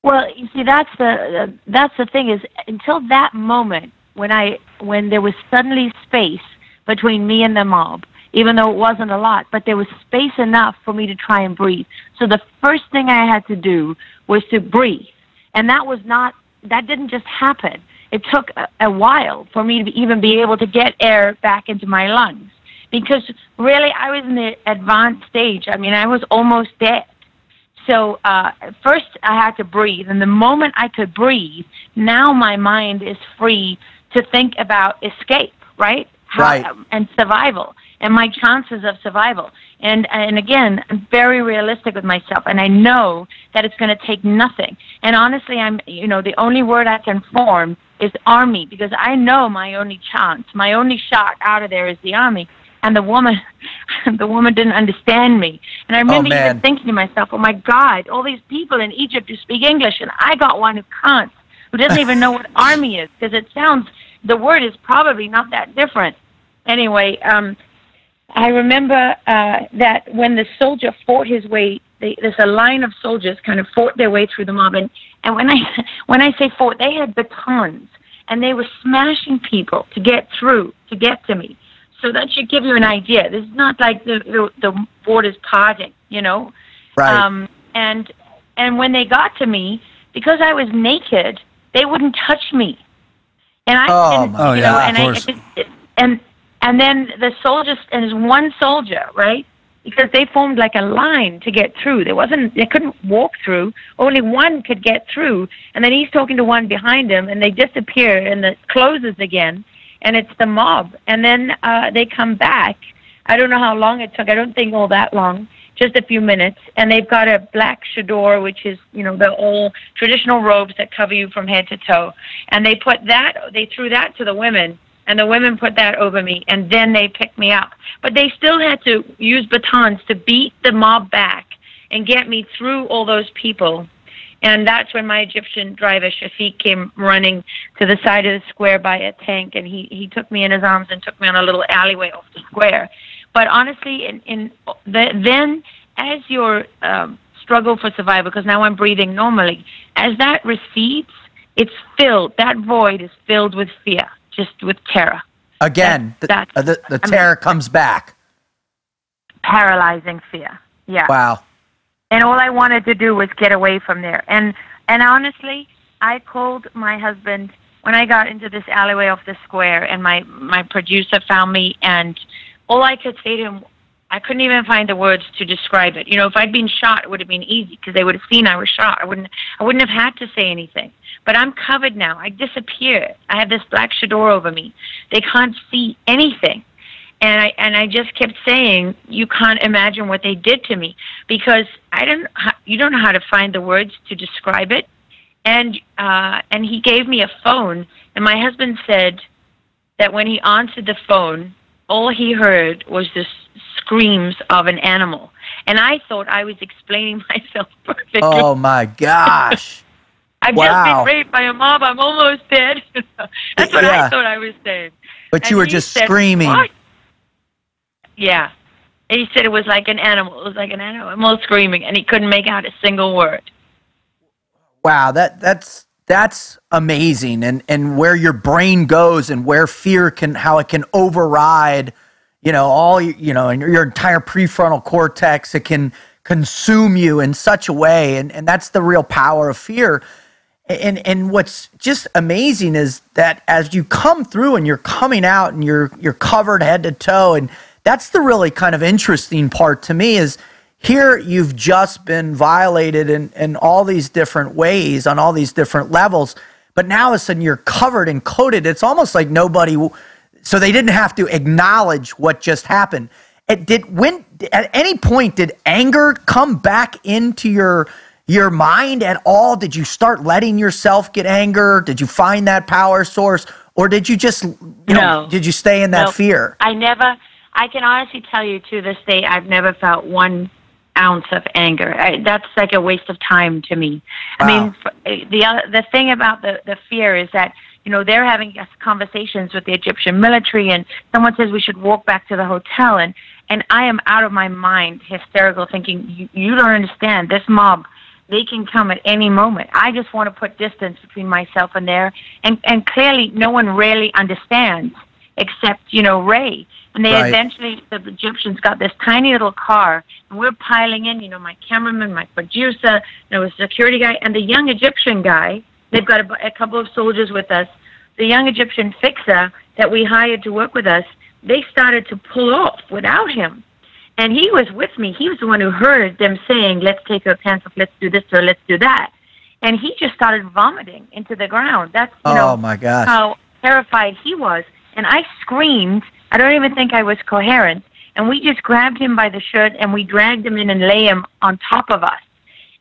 Well, you see, that's the thing is until that moment when there was suddenly space between me and the mob, even though it wasn't a lot, but there was space enough for me to try and breathe. So the first thing I had to do was to breathe. And that didn't just happen. It took a while for me to even be able to get air back into my lungs. Because really, I was in the advanced stage. I mean, I was almost dead. So first I had to breathe. And the moment I could breathe, now my mind is free to think about escape, right? And survival and my chances of survival. And again, I'm very realistic with myself, and I know that it's going to take nothing. And honestly, the only word I can form is army, because I know my only chance, my only shot out of there is the army. And the woman didn't understand me. And I remember even thinking to myself, oh my God, all these people in Egypt who speak English, and I got one who can't, who doesn't even know what army is, because the word is probably not that different. Anyway, I remember that when the soldier fought his way, there's a line of soldiers kind of fought their way through the mob. And when I say fought, they had batons, and they were smashing people to get through, to get to me. So that should give you an idea. This is not like the borders parting, Right. And when they got to me, because I was naked, they wouldn't touch me. And And then the soldiers, and there's one soldier, right? Because they formed like a line to get through. They couldn't walk through. Only one could get through. And then he's talking to one behind him, and they disappear, and it closes again, and it's the mob. And then they come back. I don't know how long it took. I don't think all that long, just a few minutes. And they've got a black chador, which is, the old traditional robes that cover you from head to toe. And they threw that to the women. And the women put that over me, and then they picked me up. But they still had to use batons to beat the mob back and get me through all those people. And that's when my Egyptian driver, Shafiq, came running to the side of the square by a tank, and he took me in his arms and took me on a little alleyway off the square. But honestly, then as your struggle for survival, because now I'm breathing normally, as that recedes, that void is filled with fear. Just with terror. Again, the terror comes back. Paralyzing fear. Yeah. Wow. And all I wanted to do was get away from there. And honestly, I called my husband when I got into this alleyway off the square, and my producer found me, and all I could say to him, I couldn't even find the words to describe it. If I'd been shot, it would have been easy, because they would have seen I was shot. I wouldn't have had to say anything. But I'm covered now. I disappeared. I have this black chador over me. They can't see anything. And I just kept saying, you can't imagine what they did to me, because you don't know how to find the words to describe it. And he gave me a phone, and my husband said that when he answered the phone, all he heard was the screams of an animal. And I thought I was explaining myself perfectly. Oh, my gosh. I've just been raped by a mob. I'm almost dead. That's what I thought I was saying. But you were just screaming. What? Yeah. And he said it was like an animal. It was like an animal screaming, and he couldn't make out a single word. Wow, that's That's amazing. And where your brain goes and where fear how it can override, and your entire prefrontal cortex, it can consume you in such a way. And that's the real power of fear. And what's just amazing is that as you come through and you're coming out and you're covered head to toe, and that's the really kind of interesting part to me is here you've just been violated in all these different ways on all these different levels, but now all of a sudden you're covered and coated. It's almost like so they didn't have to acknowledge what just happened. At any point did anger come back into your mind at all? Did you start letting yourself get anger? Did you find that power source, or did you just did you stay in that fear? I can honestly tell you to this day, I've never felt 1 ounce of anger. That's like a waste of time to me. Wow. I mean, the thing about the fear is that, they're having conversations with the Egyptian military, and someone says we should walk back to the hotel, and I am out of my mind, hysterical, thinking, you don't understand, this mob, they can come at any moment. I just want to put distance between myself and there, and clearly no one really understands except, Ray. And they eventually, the Egyptians got this tiny little car, and we're piling in, my cameraman, my producer, there was a security guy, and the young Egyptian guy, they've got a couple of soldiers with us, the young Egyptian fixer that we hired to work with us, they started to pull off without him. And he was with me. He was the one who heard them saying, let's take her pants off, let's do this or let's do that. And he just started vomiting into the ground. That's, my gosh, how terrified he was. And I screamed. I don't even think I was coherent. And we just grabbed him by the shirt and we dragged him in and lay him on top of us.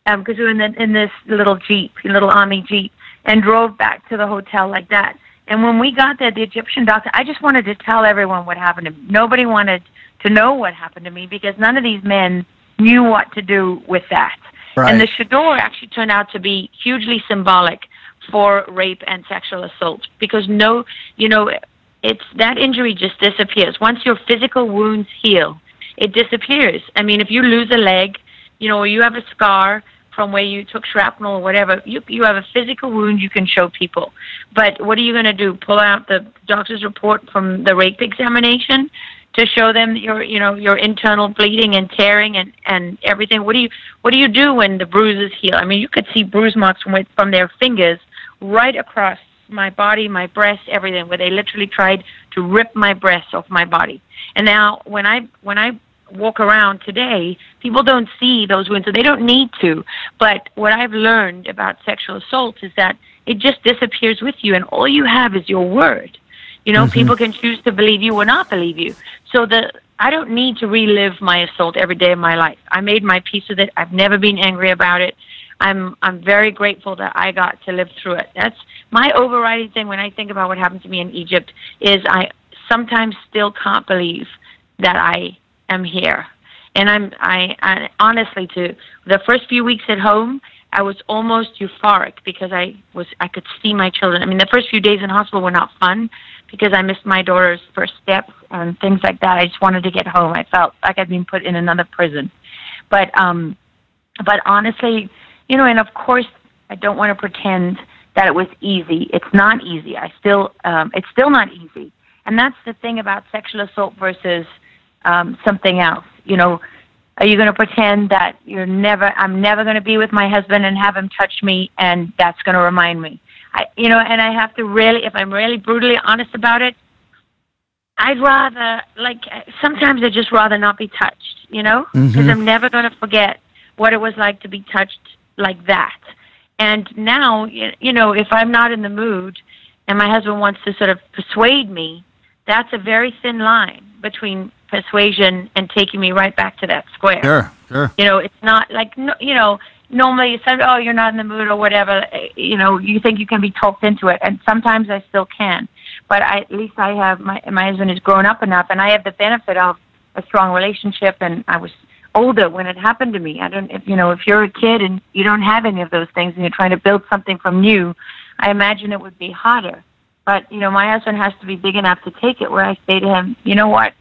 Because we were in this little Jeep, little army Jeep, and drove back to the hotel like that. And when we got there, the Egyptian doctor, I just wanted to tell everyone what happened to me. Nobody wanted to know what happened to me because none of these men knew what to do with that. Right. And the chador actually turned out to be hugely symbolic for rape and sexual assault because it's that injury just disappears. Once your physical wounds heal, it disappears. I mean, if you lose a leg, or you have a scar from where you took shrapnel or whatever, you have a physical wound you can show people. But what are you going to do? Pull out the doctor's report from the rape examination to show them your internal bleeding and tearing and everything? What do you do when the bruises heal? I mean, you could see bruise marks from their fingers right across my body, my breast, everything, where they literally tried to rip my breast off my body. And now when I walk around today, people don't see those wounds, so they don't need to. But what I've learned about sexual assault is that it just disappears with you, and all you have is your word. People can choose to believe you or not believe you. So I don't need to relive my assault every day of my life. I made my peace with it. I've never been angry about it. I'm very grateful that I got to live through it. That's my overriding thing when I think about what happened to me in Egypt is I sometimes still can't believe that I am here. And I honestly, to the first few weeks at home, I was almost euphoric because I could see my children. I mean, the first few days in hospital were not fun because I missed my daughter's first steps and things like that. I just wanted to get home. I felt like I'd been put in another prison. But honestly, and of course, I don't want to pretend that it was easy. It's not easy. It's still not easy. And that's the thing about sexual assault versus something else. Are you going to pretend that I'm never going to be with my husband and have him touch me, and that's going to remind me? And I have to really, if I'm really brutally honest about it, I'd rather, sometimes I'd just rather not be touched, because I'm never going to forget what it was like to be touched like that. And now, if I'm not in the mood and my husband wants to sort of persuade me, that's a very thin line between persuasion and taking me right back to that square. Sure. It's not like, normally you say, oh, you're not in the mood or whatever, you think you can be talked into it. And sometimes I still can. But at least I have, my husband has grown up enough, and I have the benefit of a strong relationship, and I was older when it happened to me. If you're a kid and you don't have any of those things and you're trying to build something from new, I imagine it would be harder. But, my husband has to be big enough to take it, where I say to him, you know what,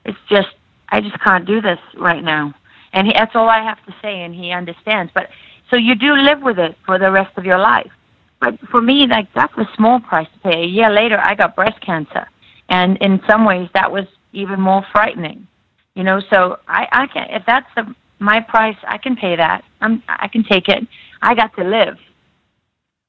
I just can't do this right now. And that's all I have to say, and he understands. But so you do live with it for the rest of your life. but for me, like, that's a small price to pay. A year later, I got breast cancer. And in some ways, that was even more frightening. You know, so I can, if that's my price, I can pay that. I can take it. I got to live.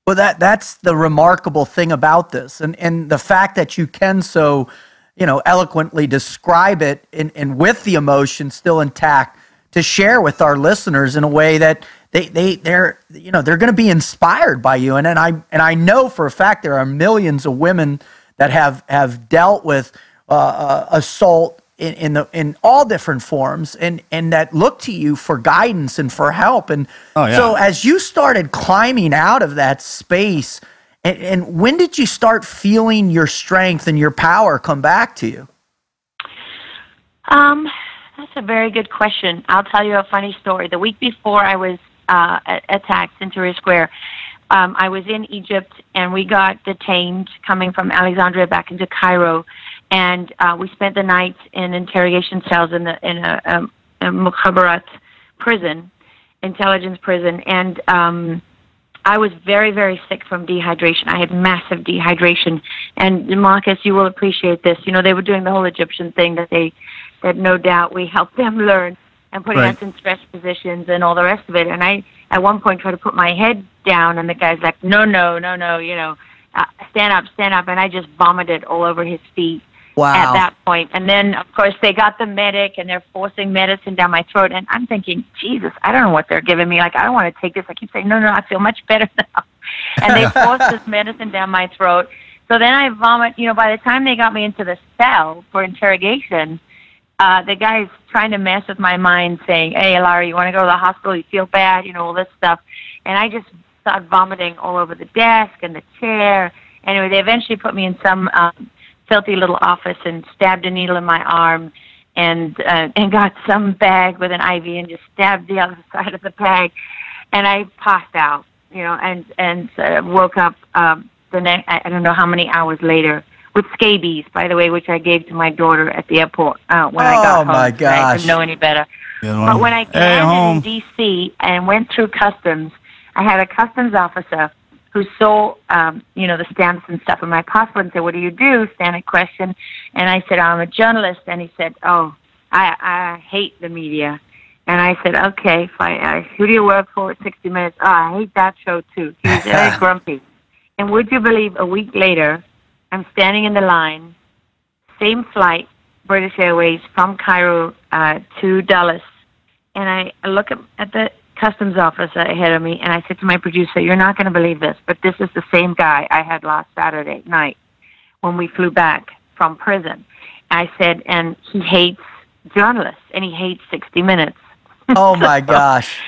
Well, that's the remarkable thing about this. And the fact that you can so, you know, eloquently describe it and with the emotion still intact to share with our listeners in a way that they're you know, they're going to be inspired by you. And I know for a fact there are millions of women that have dealt with assault in all different forms and that look to you for guidance and for help. And so as you started climbing out of that space, and when did you start feeling your strength and your power come back to you? That's a very good question. I'll tell you a funny story. The week before I was attacked in Tahrir Square, I was in Egypt, and we got detained coming from Alexandria back into Cairo, and we spent the night in interrogation cells in a Mukhabarat prison, intelligence prison, and I was very, very sick from dehydration. I had massive dehydration, and Marcus, you will appreciate this. You know, they were doing the whole Egyptian thing that no doubt we helped them learn, and putting us in stress positions and all the rest of it. And I, at one point, tried to put my head down, and the guy's like, no, you know, stand up. And I just vomited all over his feet at that point. And then, of course, they got the medic, and they're forcing medicine down my throat. And I'm thinking, Jesus, I don't know what they're giving me. Like, I don't want to take this. I keep saying, no, I feel much better now. And they forced this medicine down my throat. So then I vomit. You know, by the time they got me into the cell for interrogation, the guy's trying to mess with my mind, saying, hey, Lara, you want to go to the hospital? You feel bad? You know, all this stuff. And I just started vomiting all over the desk and the chair. Anyway, they eventually put me in some filthy little office and stabbed a needle in my arm and got some bag with an IV and just stabbed the other side of the bag. And I passed out, you know, and woke up the next, I don't know how many hours later, with scabies, by the way, which I gave to my daughter at the airport when I got home. Oh, my gosh. I didn't know any better. But when I landed in D.C. and went through customs, I had a customs officer who saw, you know, the stamps and stuff in my passport and said, what do you do? Standard question. And I said, I'm a journalist. And he said, oh, I hate the media. And I said, okay, fine. Who do you work for at 60 Minutes? Oh, I hate that show, too. He was very grumpy. And would you believe, a week later, I'm standing in the line, same flight, British Airways, from Cairo to Dallas. And I look at the customs officer ahead of me, and I said to my producer, you're not going to believe this, but this is the same guy I had last Saturday night when we flew back from prison. I said, and he hates journalists, and he hates 60 Minutes. Oh, my gosh.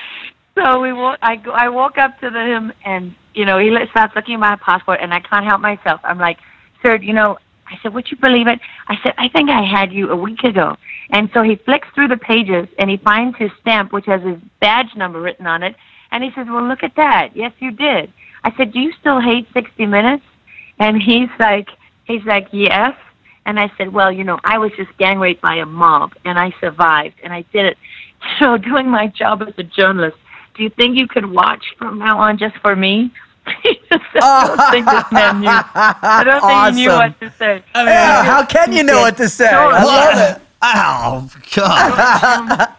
So I walk up to him, and, you know, he starts looking at my passport, and I can't help myself. I'm like, sir, you know, I said, would you believe it? I said, I think I had you a week ago. And so he flicks through the pages, and he finds his stamp, which has his badge number written on it. And he says, well, look at that. Yes, you did. I said, do you still hate 60 Minutes? And he's like, yes. And I said, well, you know, I was just gang raped by a mob, and I survived, and I did it. So doing my job as a journalist, do you think you could watch from now on just for me? I don't think this man knew. I don't think he knew what to say. I mean, how can you know what to say? I love it. Oh, God.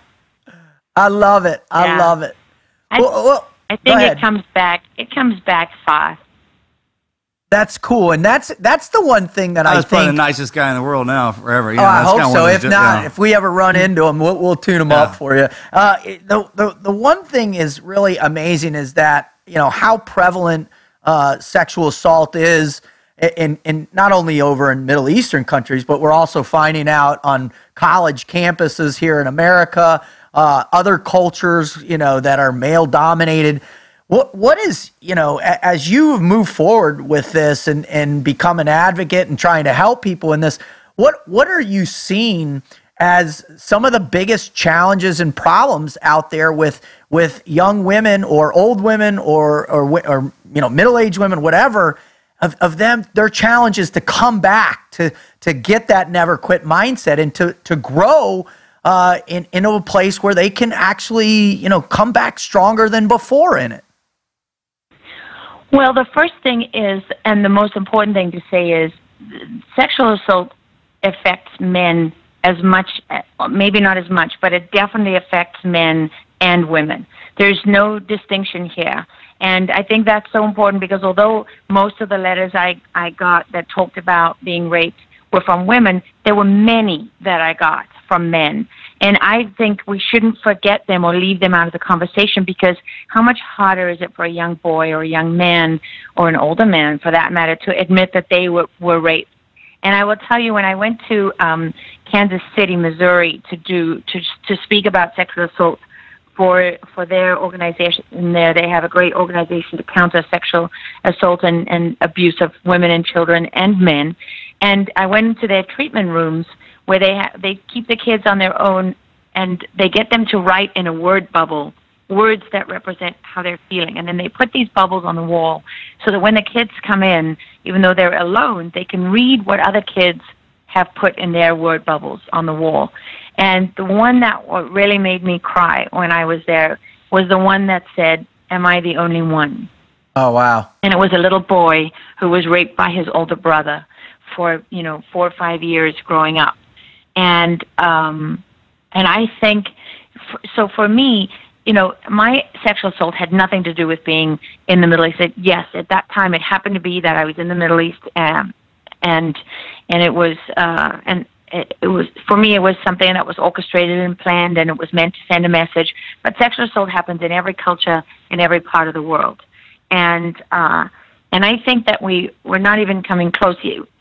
I love it. I love it. I think it comes back. It comes back fast. That's cool, and that's the one thing that I think. That's probably the nicest guy in the world now, forever. Yeah, I hope so. If not, if we ever run into him, we'll tune him up for you. The one thing is really amazing is that, you know, how prevalent sexual assault is in not only over in Middle Eastern countries, but we're also finding out on college campuses here in America, other cultures, you know, that are male dominated. What is, you know, as you move forward with this and become an advocate and trying to help people in this, what are you seeing as some of the biggest challenges and problems out there with young women or old women or you know, middle-aged women, whatever, of them, their challenges to come back, to get that never quit mindset and to grow into a place where they can actually, you know, come back stronger than before in it? Well, the first thing is, and the most important thing to say is, sexual assault affects men as much, maybe not as much, but it definitely affects men and women. There's no distinction here. And I think that's so important because although most of the letters I got that talked about being raped were from women, there were many that I got from men. And I think we shouldn't forget them or leave them out of the conversation, because how much harder is it for a young boy or a young man or an older man, for that matter, to admit that they were raped? And I will tell you, when I went to Kansas City, Missouri, to speak about sexual assault for their organization there, they have a great organization to counter sexual assault and abuse of women and children and men. And I went into their treatment rooms where they keep the kids on their own, and they get them to write in a word bubble words that represent how they're feeling. And then they put these bubbles on the wall so that when the kids come in, even though they're alone, they can read what other kids have put in their word bubbles on the wall. And the one that really made me cry when I was there was the one that said, "Am I the only one?" Oh, wow. And it was a little boy who was raped by his older brother for, 4 or 5 years growing up. And I think, so for me, my sexual assault had nothing to do with being in the Middle East. Yes, at that time it happened to be that I was in the Middle East, and it was it was, for me, it was something that was orchestrated and planned, and it was meant to send a message. But sexual assault happens in every culture, in every part of the world, and I think that we're not even coming close.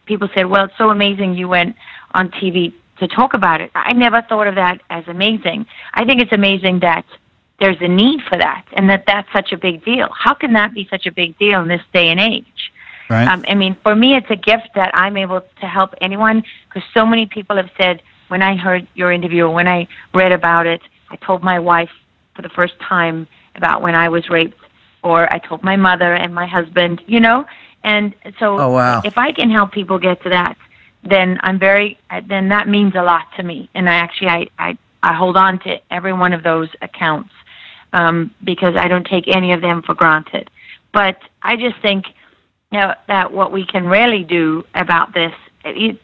People said, "Well, it's so amazing you went on TV to talk about it." I never thought of that as amazing. I think it's amazing that there's a need for that, and that's such a big deal. How can that be such a big deal in this day and age? Right. For me, it's a gift that I'm able to help anyone, because so many people have said, when I heard your interview, when I read about it, I told my wife for the first time about when I was raped, or I told my mother and my husband, and so oh, wow. If I can help people get to that, then then that means a lot to me. And I hold on to every one of those accounts, because I don't take any of them for granted. But I just think that what we can really do about this,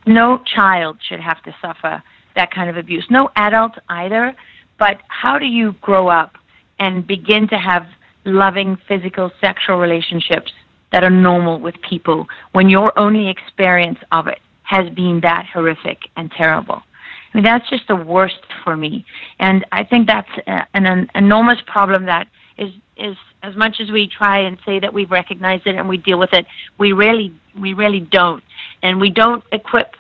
no child should have to suffer that kind of abuse. No adult either. But how do you grow up and begin to have loving physical, sexual relationships that are normal with people when your only experience of it has been that horrific and terrible? I mean, that's just the worst for me. And I think that's an enormous problem that is as much as we try and say that we've recognized it and we deal with it, we really don't. And we don't equip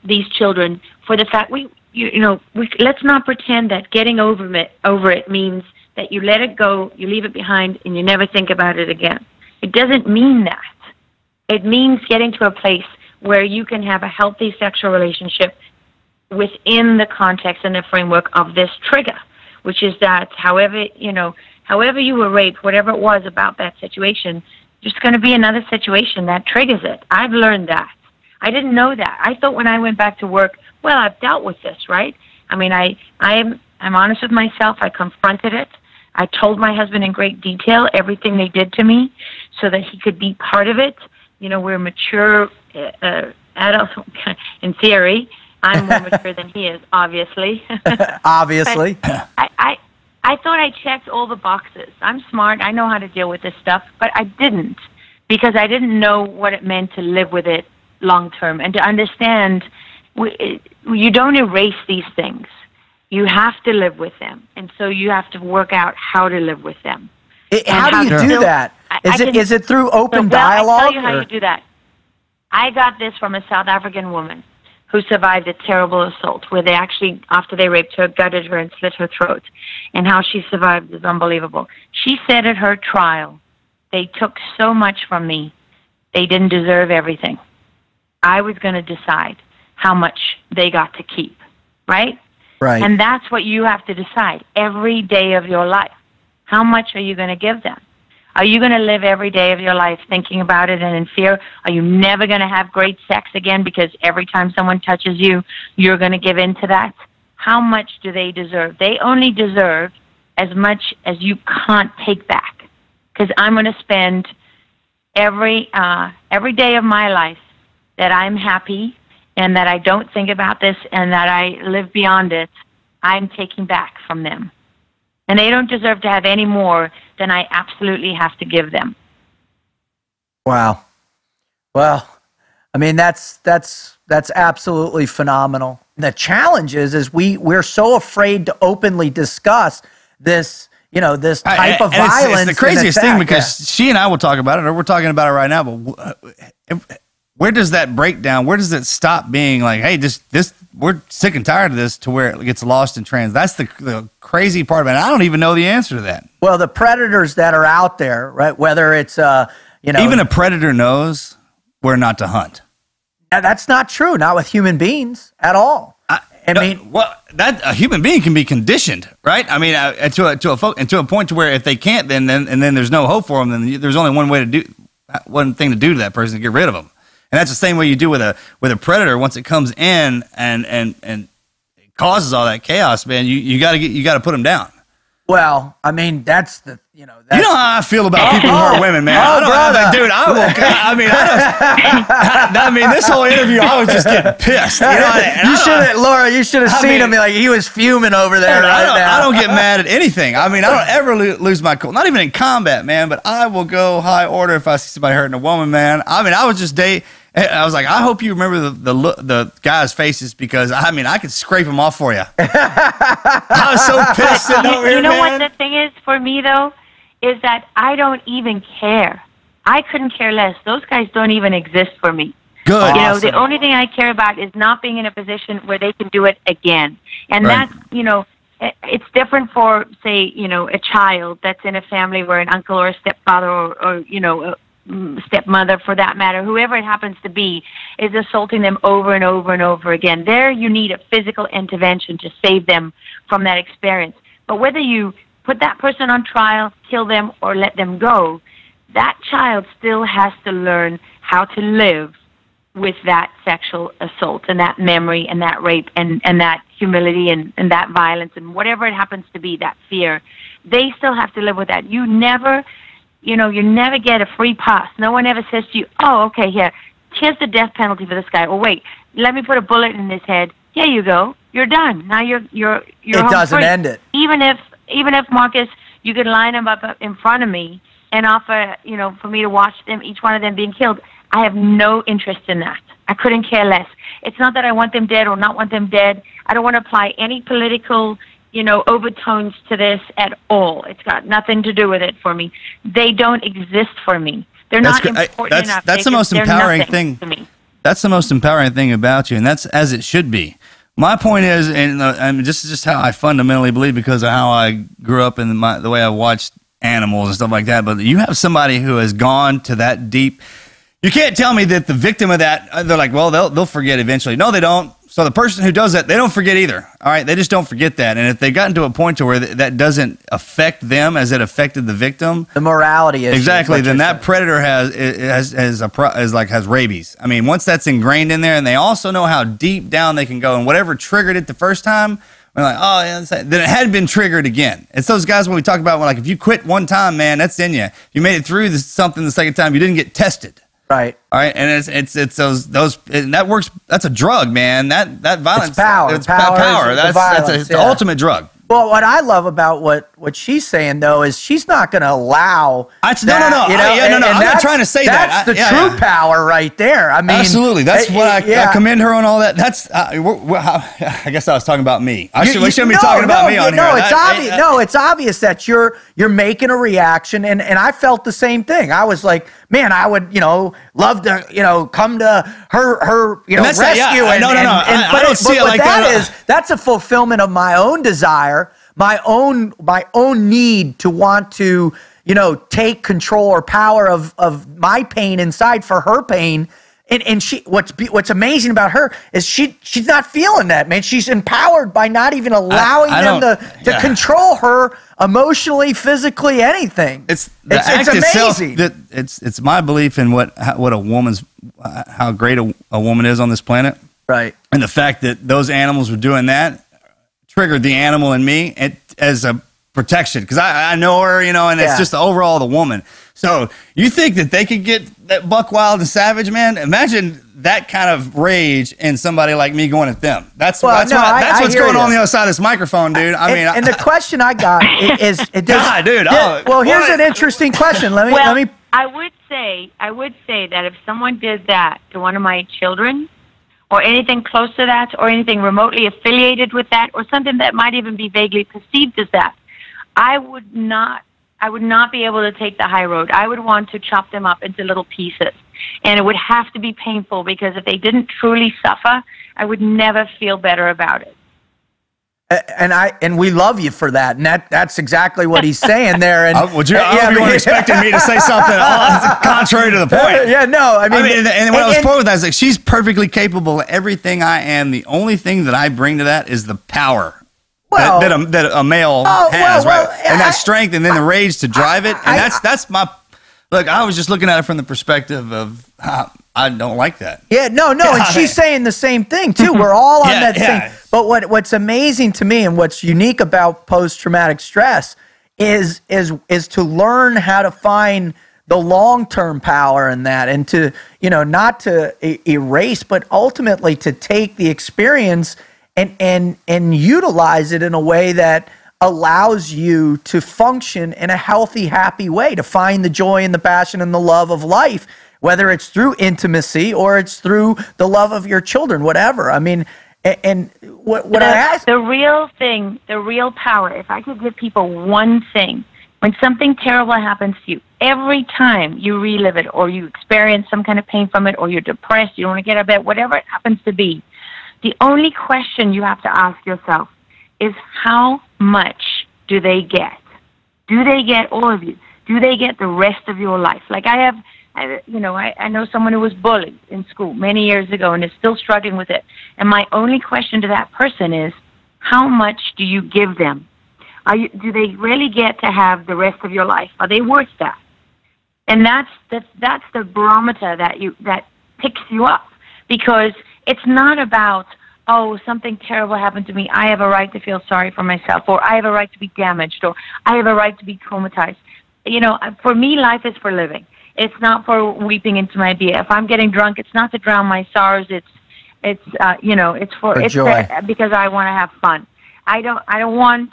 these children for the fact let's not pretend that getting over it means that you let it go, you leave it behind, and you never think about it again. It doesn't mean that. It means getting to a place where you can have a healthy sexual relationship within the context and the framework of this trigger, which is that however you were raped, whatever it was about that situation, there's going to be another situation that triggers it. I've learned that. I didn't know that. I thought when I went back to work, well, I've dealt with this, right? I mean, I'm honest with myself. I confronted it. I told my husband in great detail everything they did to me so that he could be part of it. We're mature adults in theory. I'm more mature than he is, obviously. Obviously. But I thought I checked all the boxes. I'm smart. I know how to deal with this stuff, but I didn't, because I didn't know what it meant to live with it long term and to understand you don't erase these things. You have to live with them, and so you have to work out how to live with them. How do you do that? Is it through open dialogue? I'll tell you how you do that. I got this from a South African woman who survived a terrible assault, where they actually, after they raped her, gutted her and slit her throat. And how she survived is unbelievable. She said at her trial, they took so much from me, they didn't deserve everything. I was going to decide how much they got to keep, right? Right. And that's what you have to decide every day of your life. How much are you going to give them? Are you going to live every day of your life thinking about it and in fear? Are you never going to have great sex again because every time someone touches you, you're going to give in to that? How much do they deserve? They only deserve as much as you can't take back. Because I'm going to spend every day of my life that I'm happy and that I don't think about this and that I live beyond it, I'm taking back from them. And they don't deserve to have any more than I absolutely have to give them. Wow. Well, I mean, that's absolutely phenomenal. The challenge is we're so afraid to openly discuss this, this type of violence. It's the craziest thing because she and I will talk about it, or we're talking about it right now, but where does that break down? Where does it stop being like, hey, we're sick and tired of this to where it gets lost in trans? That's the crazy part of it. I don't even know the answer to that. Well, the predators that are out there, right? Whether it's, even a predator knows where not to hunt. That's not true. Not with human beings at all. A human being can be conditioned, right? I mean, to a point to where if they can't, then there's no hope for them. Then there's only one thing to do to that person, to get rid of them. And that's the same way you do with a predator. Once it comes in and it causes all that chaos, man, you got to put them down. Well, I mean, that's the you know how I feel about people who are women, man. I mean, this whole interview, I was just getting pissed. Laura, you should have seen him. Like, he was fuming over there now. I don't get mad at anything. I mean, I don't ever lose my cool. Not even in combat, man. But I will go high order if I see somebody hurting a woman, man. I mean, I was like, I hope you remember the guys' faces because I could scrape them off for you. I was so pissed sitting over here, man. You know what the thing is for me though, is that I don't even care. I couldn't care less. Those guys don't even exist for me. Good. Awesome. The only thing I care about is not being in a position where they can do it again. And right. That's, it's different for, say, a child that's in a family where an uncle or a stepfather or a stepmother, for that matter, whoever it happens to be, is assaulting them over and over and over again. There you need a physical intervention to save them from that experience. But whether you put that person on trial, kill them, or let them go, that child still has to learn how to live with that sexual assault and that memory and that rape and that humility and that violence and whatever it happens to be, that fear. They still have to live with that. You never get a free pass. No one ever says to you, oh, okay, here's the death penalty for this guy. Oh, wait, let me put a bullet in his head. Here you go. You're done. Now you're it doesn't free. End it. Even if Marcus, you could line them up in front of me and offer, for me to watch them, each one of them being killed. I have no interest in that. I couldn't care less. It's not that I want them dead or not want them dead. I don't want to apply any political, overtones to this at all. It's got nothing to do with it for me. They don't exist for me. They're not important enough. That's the most empowering thing to me. That's the most empowering thing about you, and that's as it should be. My point is, and this is just how I fundamentally believe because of how I grew up and the way I watched animals and stuff like that, but you have somebody who has gone to that deep. You can't tell me that the victim of that, they're like, well, they'll forget eventually. No, they don't. So the person who does that, they don't forget either. All right, they just don't forget that. And if they've gotten to a point to where that doesn't affect them as it affected the victim, the morality issue, exactly, then that predator has rabies. I mean, once that's ingrained in there, and they also know how deep down they can go, and whatever triggered it the first time, we're like, oh yeah, then it had been triggered again. It's those guys when we talk about if you quit one time, man, that's in you. If you made it through something the second time, you didn't get tested. Right. All right. And it's those and that works. That's a drug, man. That violence. It's power. It's power. That's the ultimate drug. Well, what I love about what she's saying though is she's not going to allow. No. I'm not trying to say that. That's the true power right there. I mean, absolutely. That's what I commend her on all that. That's. I guess I was talking about me. We shouldn't be talking about me on here. It's obvious. It's obvious that you're making a reaction, and I felt the same thing. I was like, man, I would love to come to her rescue. I don't see it like that. That's a fulfillment of my own desire. My own need to want to, take control or power of my pain inside for her pain. And she, what's amazing about her is she's not feeling that, man. She's empowered by not even allowing them to control her emotionally, physically, anything. It's amazing. It's my belief in what a woman's, how great a woman is on this planet. Right. And the fact that those animals were doing that triggered the animal in me as a protection because I know her, you know, and it's just overall the woman. So you think that they could get that buck wild and savage, man? Imagine that kind of rage in somebody like me going at them. That's what's going on the other side of this microphone, dude. And the question I got is, God, dude. Well, here's an interesting question. Let me. I would say that if someone did that to one of my children, or anything close to that, or anything remotely affiliated with that, or something that might even be vaguely perceived as that, I would not be able to take the high road. I would want to chop them up into little pieces. And it would have to be painful because if they didn't truly suffer, I would never feel better about it. And we love you for that. And that's exactly what he's saying there. And you weren't expecting me to say something contrary to the point. Yeah, no. I mean, and when I was pointing with that, I was like, she's perfectly capable of everything I am. The only thing that I bring to that is the power. Well, that a male has, right? And that strength, and then the rage to drive it. And that's my look. I was just looking at it from the perspective of I don't like that. Yeah, no, and she's saying the same thing too. We're all on that thing. But what's amazing to me, and what's unique about post-traumatic stress, is to learn how to find the long-term power in that, and to not to erase, but ultimately to take the experience and utilize it in a way that allows you to function in a healthy, happy way, to find the joy and the passion and the love of life, whether it's through intimacy or it's through the love of your children, whatever. I mean, and what I ask... The real thing, the real power, if I could give people one thing, when something terrible happens to you, every time you relive it or you experience some kind of pain from it or you're depressed, you don't want to get out of bed, whatever it happens to be, the only question you have to ask yourself is how much do they get? Do they get all of you? Do they get the rest of your life? Like I know someone who was bullied in school many years ago and is still struggling with it. And my only question to that person is, how much do you give them? Do they really get to have the rest of your life? Are they worth that? And that's the barometer that picks you up, because it's not about, oh, something terrible happened to me, I have a right to feel sorry for myself, or I have a right to be damaged, or I have a right to be traumatized. For me, life is for living. It's not for weeping into my beer. If I'm getting drunk, it's not to drown my sorrows. It's for joy. Because I want to have fun. I don't want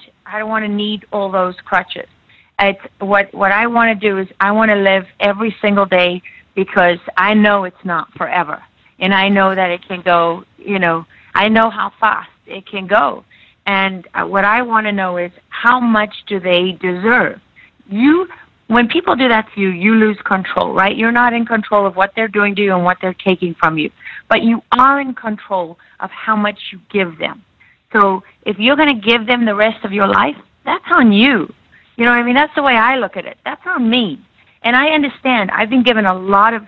to need all those crutches. It's what I want to do is I want to live every single day, because I know it's not forever. And I know that it can go, I know how fast it can go. And what I want to know is, how much do they deserve? When people do that to you, you lose control, right? You're not in control of what they're doing to you and what they're taking from you. But you are in control of how much you give them. So if you're going to give them the rest of your life, that's on you. You know what I mean? That's the way I look at it. That's on me. And I understand. I've been given a lot of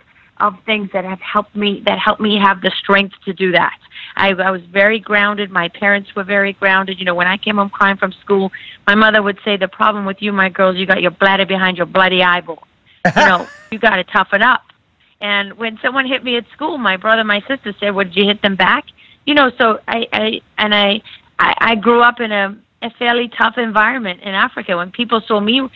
things that have helped me have the strength to do that. I was very grounded. My parents were very grounded. When I came home crying from school, my mother would say, the problem with you, my girls, you got your bladder behind your bloody eyeball. You got to toughen up. And when someone hit me at school, my brother, my sister said, well, did you hit them back? So I grew up in a fairly tough environment in Africa. When people saw me,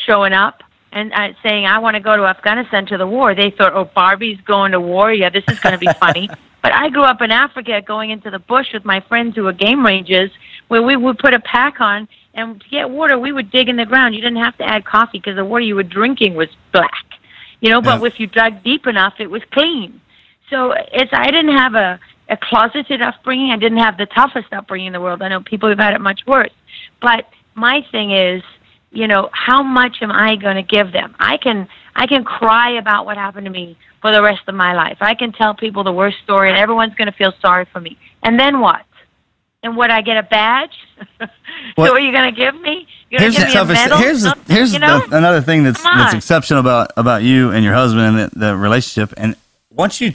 showing up and saying, I want to go to Afghanistan to the war, they thought, oh, Barbie's going to war. Yeah, this is going to be funny. But I grew up in Africa going into the bush with my friends who were game rangers, where we would put a pack on, and to get water, we would dig in the ground. You didn't have to add coffee because the water you were drinking was black. But if you dug deep enough, it was clean. So I didn't have a closeted upbringing. I didn't have the toughest upbringing in the world. I know people who've had it much worse. But my thing is, how much am I going to give them? I can cry about what happened to me for the rest of my life. I can tell people the worst story, and everyone's going to feel sorry for me. And then what? And would I get a badge? So what are you going to give me? You're going to give me a medal? Here's another thing that's exceptional about you and your husband and the relationship. And once you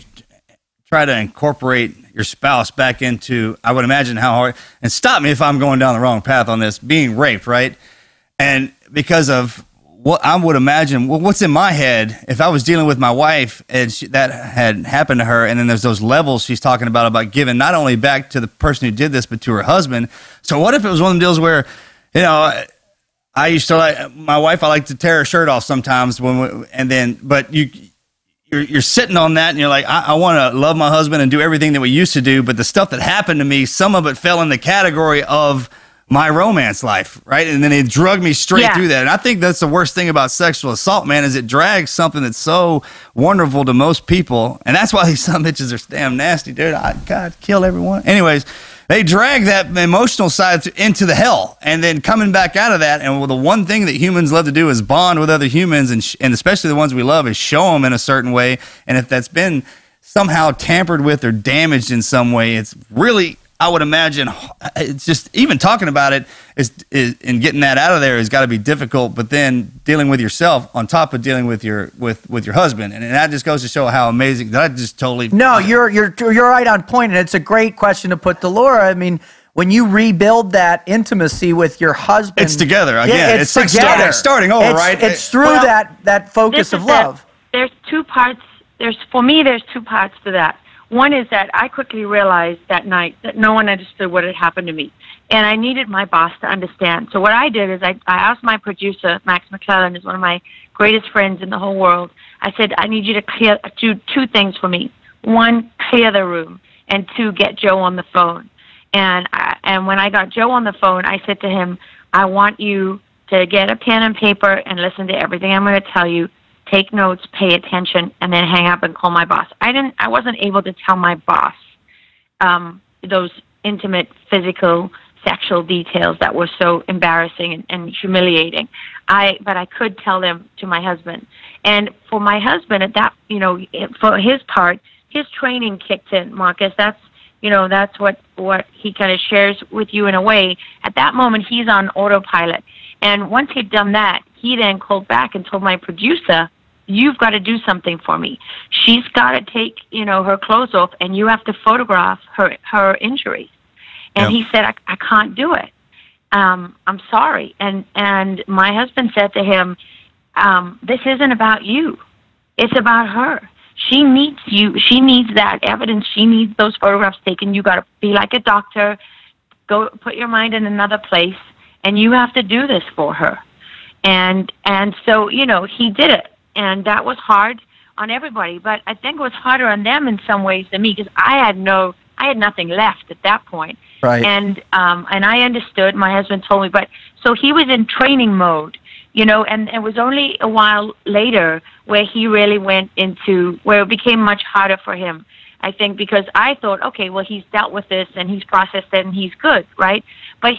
try to incorporate your spouse back into, I would imagine how hard, and stop me if I'm going down the wrong path on this, being raped, right? And because of what I would imagine, what's in my head, if I was dealing with my wife and that had happened to her, and then there's those levels she's talking about giving not only back to the person who did this, but to her husband. So what if it was one of the deals where, I used to like my wife. I like to tear her shirt off sometimes but you're sitting on that and you're like, I want to love my husband and do everything that we used to do. But the stuff that happened to me, some of it fell in the category of my romance life, right? And then it drug me straight through that. And I think that's the worst thing about sexual assault, man, is it drags something that's so wonderful to most people. And that's why these some bitches are damn nasty, dude. God, kill everyone. Anyways, they drag that emotional side into the hell. And then coming back out of that, and the one thing that humans love to do is bond with other humans, and especially the ones we love, is show them in a certain way. And if that's been somehow tampered with or damaged in some way, it's really, I would imagine, it's just even talking about it and getting that out of there has got to be difficult. But then dealing with yourself on top of dealing with your husband, and that just goes to show how amazing that I just totally. No, you're right on point, and it's a great question to put to Laura. I mean, when you rebuild that intimacy with your husband, it's together again. It's like starting over, right? It's through that focus of love. There's two parts. For me, there's two parts to that. One is that I quickly realized that night that no one understood what had happened to me, and I needed my boss to understand. So what I did is I asked my producer, Max McClellan, is one of my greatest friends in the whole world. I said, I need you to do two things for me. One, clear the room, and two, get Joe on the phone. And when I got Joe on the phone, I said to him, I want you to get a pen and paper and listen to everything I'm going to tell you. Take notes, pay attention, and then hang up and call my boss. I wasn't able to tell my boss those intimate, physical, sexual details that were so embarrassing and humiliating. But I could tell them to my husband. And for my husband, at that, for his part, his training kicked in, Marcus. That's what he kind of shares with you in a way. At that moment, he's on autopilot. And once he'd done that, he then called back and told my producer, you've got to do something for me. She's got to take, her clothes off, and you have to photograph her injuries. And he said, I can't do it. I'm sorry. And my husband said to him, this isn't about you. It's about her. She needs you. She needs that evidence. She needs those photographs taken. You got to be like a doctor. Go put your mind in another place, and you have to do this for her. And so, he did it. And that was hard on everybody, but I think it was harder on them in some ways than me, because I had nothing left at that point. Right. And I understood. My husband told me, but so he was in training mode, and it was only a while later where he really went into where it became much harder for him. I think because I thought, okay, well, he's dealt with this and he's processed it and he's good, right? But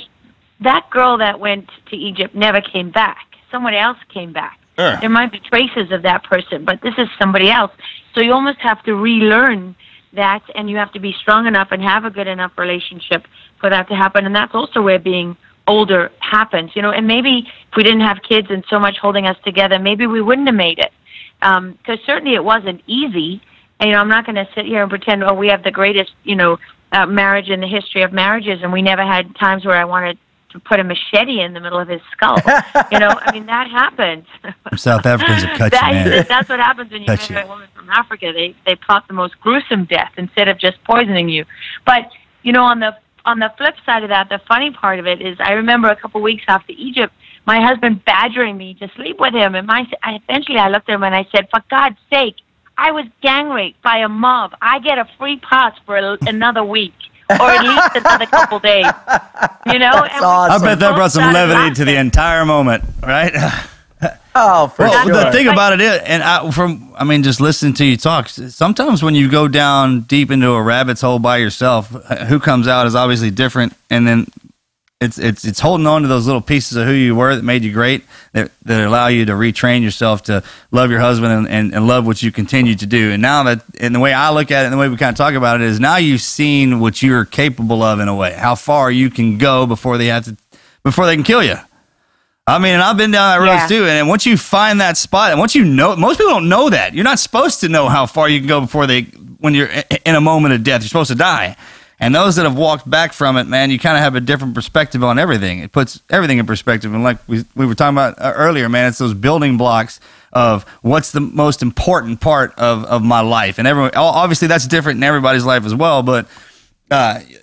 that girl that went to Egypt never came back. Someone else came back. Sure. There might be traces of that person, but this is somebody else. So you almost have to relearn that, and you have to be strong enough and have a good enough relationship for that to happen. And that's also where being older happens, and maybe if we didn't have kids and so much holding us together, maybe we wouldn't have made it. Because certainly it wasn't easy. And, I'm not going to sit here and pretend, we have the greatest, marriage in the history of marriages, and we never had times where I wanted to put a machete in the middle of his skull. That happens. South Africans are cut you, man. That's what happens when you marry a woman from Africa. They plot the most gruesome death instead of just poisoning you. But, on the flip side of that, the funny part of it is I remember a couple weeks after Egypt, my husband badgering me to sleep with him. And eventually I looked at him and I said, for God's sake, I was gang raped by a mob. I get a free pass for another week. Or at least another couple days, That's awesome. I bet that brought some levity to the entire moment, right? Oh, for sure. The thing about it is, and just listening to you talk, sometimes when you go down deep into a rabbit's hole by yourself, who comes out is obviously different, and then it's holding on to those little pieces of who you were that made you great, that allow you to retrain yourself to love your husband and love what you continue to do. And now and the way I look at it and the way we kind of talk about it is now you've seen what you're capable of in a way, how far you can go before they can kill you. And I've been down that road too. And once you find that spot, and once most people don't know that. You're not supposed to know how far you can go when you're in a moment of death. You're supposed to die. And those that have walked back from it, man, you kind of have a different perspective on everything. It puts everything in perspective. And like we were talking about earlier, man, it's those building blocks of what's the most important part of my life. And obviously that's different in everybody's life as well. But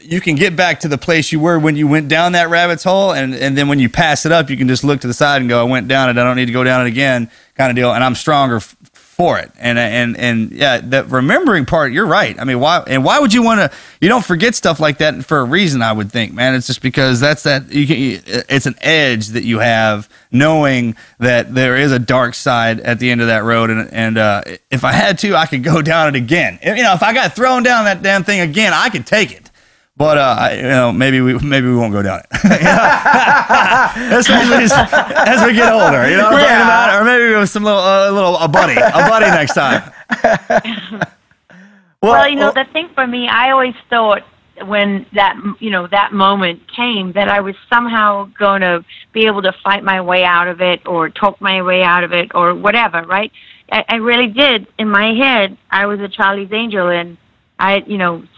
you can get back to the place you were when you went down that rabbit's hole, and then when you pass it up, you can just look to the side and go, I went down it, I don't need to go down it again, kind of deal, and I'm stronger for it. And yeah, the remembering part, you're right. I mean, why would you want to? You don't forget stuff like that for a reason, I would think, man. It's just because it's an edge that you have, knowing that there is a dark side at the end of that road, and if I had to, I could go down it again. If I got thrown down that damn thing again, I could take it. But maybe we won't go down it. Especially as we get older, you know what I'm talking about? Or maybe with some a buddy next time. Well, the thing for me, I always thought when that moment came that I was somehow going to be able to fight my way out of it or talk my way out of it or whatever, right? I really did. In my head, I was a Charlie's Angel, and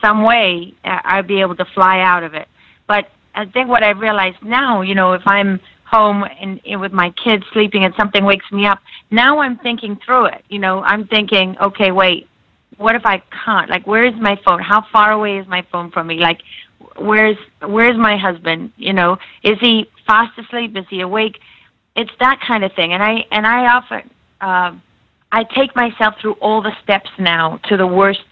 some way I'd be able to fly out of it. But I think what I realized now, if I'm home and with my kids sleeping and something wakes me up, now I'm thinking through it. I'm thinking, okay, wait, what if I can't? Like, where's my phone? How far away is my phone from me? Like, where's my husband? Is he fast asleep? Is he awake? It's that kind of thing. And I often, I take myself through all the steps now to the worst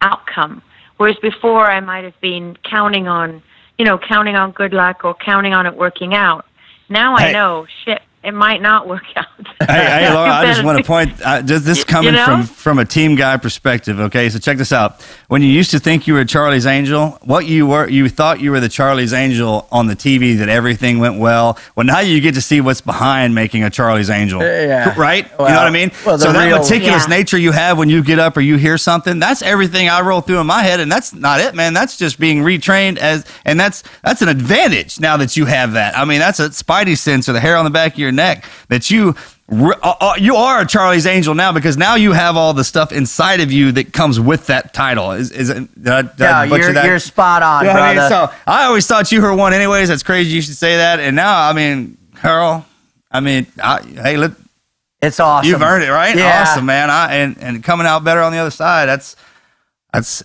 outcome, whereas before I might have been counting on good luck or counting on it working out. Now I know, shit, it might not work out. Hey, Laura, I just want to point, this coming from a team guy perspective, okay? So check this out. When you used to think you were Charlie's Angel, you thought you were the Charlie's Angel on the TV, that everything went well. Well, now you get to see what's behind making a Charlie's Angel, right? Well, you know what I mean? Well, so that meticulous nature you have when you get up or you hear something, that's everything I roll through in my head, and that's not it, man. That's just being retrained and that's an advantage now that you have that. I mean, that's a spidey sense, or the hair on the back of your neck, that you are a Charlie's Angel now, because now you have all the stuff inside of you that comes with that title. You're spot on, brother. I mean? So I always thought you were one anyways. That's crazy you should say that. And now, I mean, Carl, it's awesome. You've earned it, right? Yeah. Awesome, man. And coming out better on the other side, that's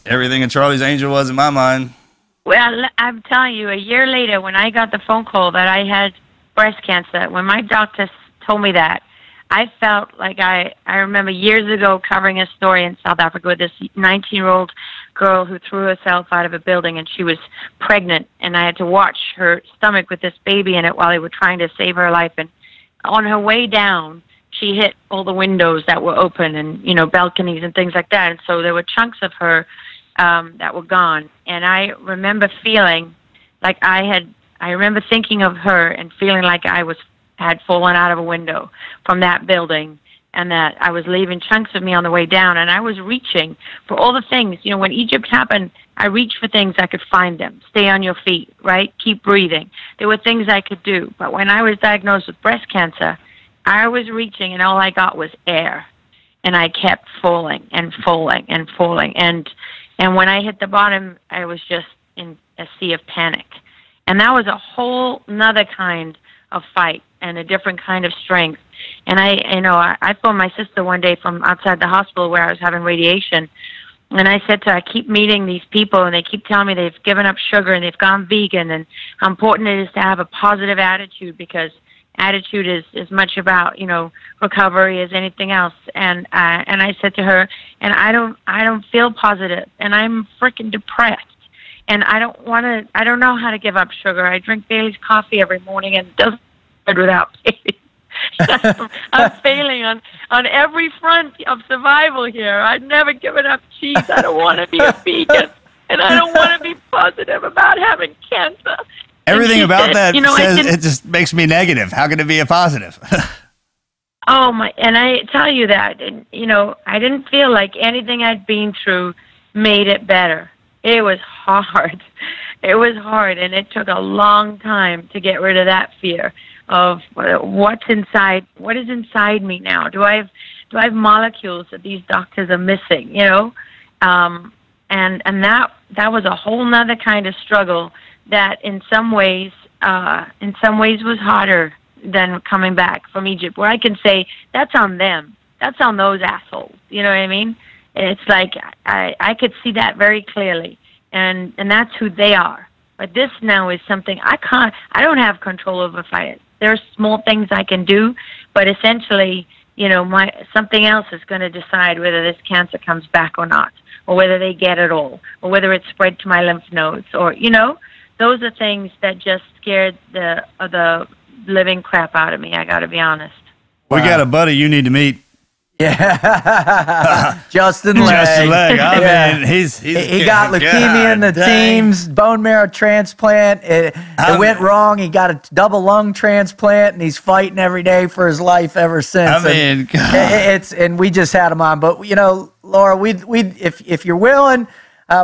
everything a Charlie's Angel was in my mind. Well, I'm telling you, a year later, when I got the phone call that I had breast cancer, when my doctor told me that, I felt like I remember years ago covering a story in South Africa with this 19-year-old girl who threw herself out of a building, and she was pregnant, and I had to watch her stomach with this baby in it while they were trying to save her life. And on her way down, she hit all the windows that were open and, balconies and things like that. And so there were chunks of her that were gone. And I remember feeling like I remember thinking of her and feeling like I had fallen out of a window from that building, and that I was leaving chunks of me on the way down, and I was reaching for all the things. When Egypt happened, I reached for things I could find them. Stay on your feet, right? Keep breathing. There were things I could do. But when I was diagnosed with breast cancer, I was reaching, and all I got was air. And I kept falling and falling and falling. And when I hit the bottom, I was just in a sea of panic. And that was a whole nother kind of fight and a different kind of strength. And I phoned my sister one day from outside the hospital where I was having radiation, and I said to her, I keep meeting these people, and they keep telling me they've given up sugar and they've gone vegan, and how important it is to have a positive attitude, because attitude is as much about recovery as anything else. And I said to her, and I don't feel positive, and I'm freaking depressed. And I don't know how to give up sugar. I drink Bailey's coffee every morning, and it doesn't good without failing. I'm failing on every front of survival here. I've never given up cheese. I don't want to be a vegan, and I don't want to be positive about having cancer. Everything about that says it just makes me negative. How can it be a positive? Oh my! And I tell you that, I didn't feel like anything I'd been through made it better. It was hard. It was hard, and it took a long time to get rid of that fear of what's inside. What is inside me now? Do I have molecules that these doctors are missing? And that was a whole nother kind of struggle that in some ways was harder than coming back from Egypt, where I can say that's on them, that's on those assholes. You know what I mean? It's like I could see that very clearly. and that's who they are. But this now is something I don't have control over. There's small things I can do, but essentially, something else is going to decide whether this cancer comes back or not, or whether they get it all, or whether it's spread to my lymph nodes, or, those are things that just scared the living crap out of me, I got to be honest. We got a buddy you need to meet. Yeah, Justin Legg. Justin Legg. I mean, he got leukemia in the team's bone marrow transplant. It went wrong. He got a double lung transplant, and he's fighting every day for his life ever since. And we just had him on. But Laura, if you're willing,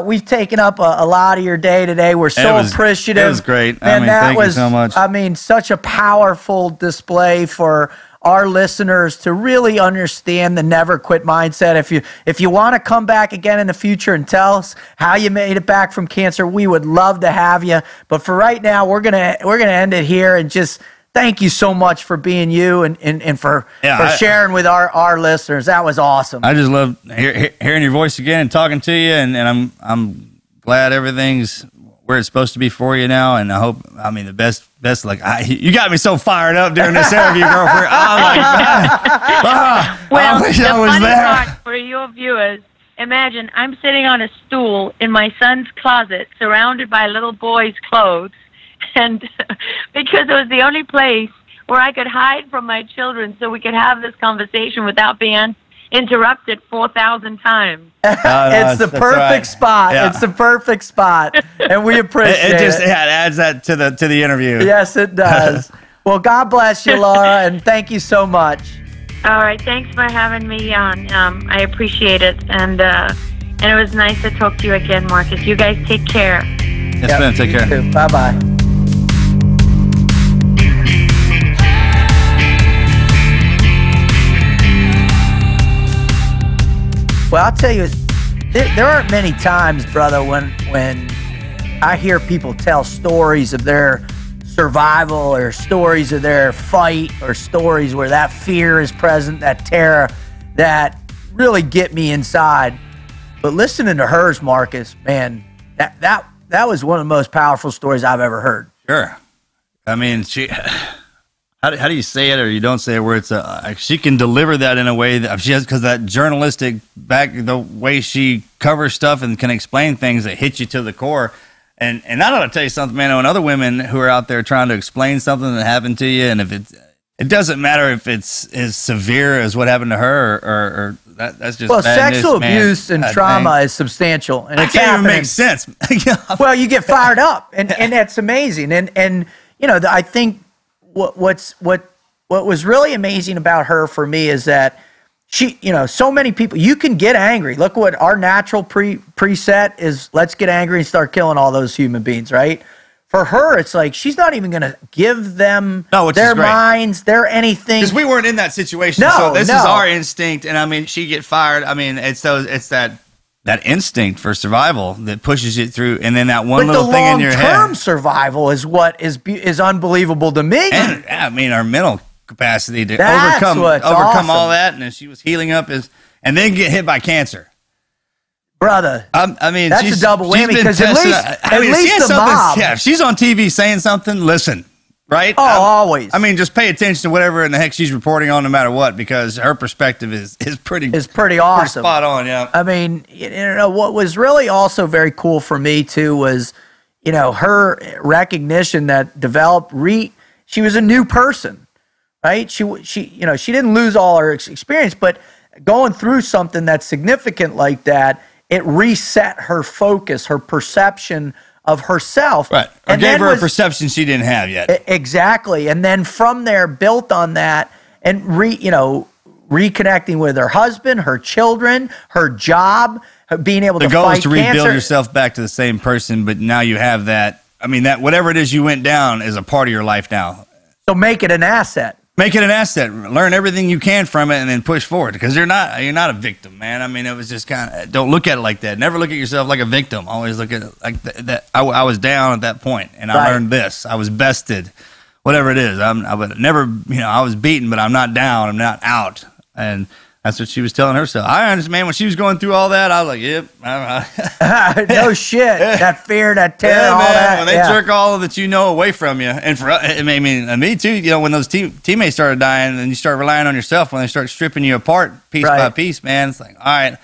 we've taken up a lot of your day today. We're so appreciative. It was great. And thank you so much. Such a powerful display for our listeners to really understand the never quit mindset. If you want to come back again in the future and tell us how you made it back from cancer, we would love to have you. But for right now, we're gonna end it here, and just thank you so much for being you and for sharing with our listeners. That was awesome. I just love hearing your voice again and talking to you, and I'm glad everything's where it's supposed to be for you now, and I hope, the best. You got me so fired up during this interview, girlfriend. I'm like, well, I wish I was funny there. Part for your viewers, imagine I'm sitting on a stool in my son's closet, surrounded by little boys' clothes, and because it was the only place where I could hide from my children, so we could have this conversation without being interrupted 4,000 times. It's the perfect spot. Yeah. It's the perfect spot, and we appreciate it. It adds that to the interview. Yes, it does. Well, God bless you, Laura, and thank you so much. All right, thanks for having me on. I appreciate it, and it was nice to talk to you again, Marcus. You guys take care. Yes, ma'am. Take care. Bye-bye. Well, I'll tell you, there aren't many times, brother, when I hear people tell stories of their survival or stories of their fight or stories where that fear is present, that terror, that really get me inside. But listening to hers, Marcus, man, that was one of the most powerful stories I've ever heard. Sure. How do you say it or you don't say it where it's she can deliver that in a way that she has, because that journalistic the way she covers stuff and can explain things that hit you to the core. And I gotta tell you something, man, when other women who are out there trying to explain something that happened to you, and if it doesn't matter if it's as severe as what happened to her or that's just sexual man, abuse and trauma is substantial, and it's can't even make sense. Well, you get fired up, and that's amazing, and I think what was really amazing about her for me is that she, so many people, you can get angry. Look what our natural preset is. Let's get angry and start killing all those human beings, right? For her, it's like she's not even going to give them their minds, their anything. Because we weren't in that situation. So this is our instinct. And she get fired. It's that instinct for survival that pushes it through, and then that one little thing in your head. But the long-term survival is what is unbelievable to me. And our mental capacity to overcome awesome. All that, and then she was healing up and then get hit by cancer. Brother, that's a double whammy, because at least the mob. Yeah, if she's on TV saying something, listen. Right? Always. Just pay attention to whatever in the heck she's reporting on, no matter what, because her perspective is pretty awesome. Pretty spot on, yeah. What was really also very cool for me too was, her recognition that developed. She was a new person, right? She didn't lose all her experience, but going through something that's significant like that, it reset her focus, her perception of herself. Right. Or gave her a perception she didn't have yet. Exactly. And then from there, built on that and reconnecting with her husband, her children, her job, being able to fight cancer. The goal is to rebuild yourself back to the same person, but now you have that. That whatever it is you went down is a part of your life now. So make it an asset. Make it an asset. Learn everything you can from it, and then push forward. Because you're not a victim, man. It was just kind of, don't look at it like that. Never look at yourself like a victim. Always look at it like that. I was down at that point, and I learned this. I was bested, whatever it is. I would never, I was beaten, but I'm not down. I'm not out. And That's what she was telling herself. I understand, man. When she was going through all that, I was like, "Yep." No shit. That fear, that terror, all man. that. When they jerk all that away from you, and for I mean, me too. You know, when those teammates started dying, and you start relying on yourself, when they start stripping you apart piece by piece, man, it's like, all right,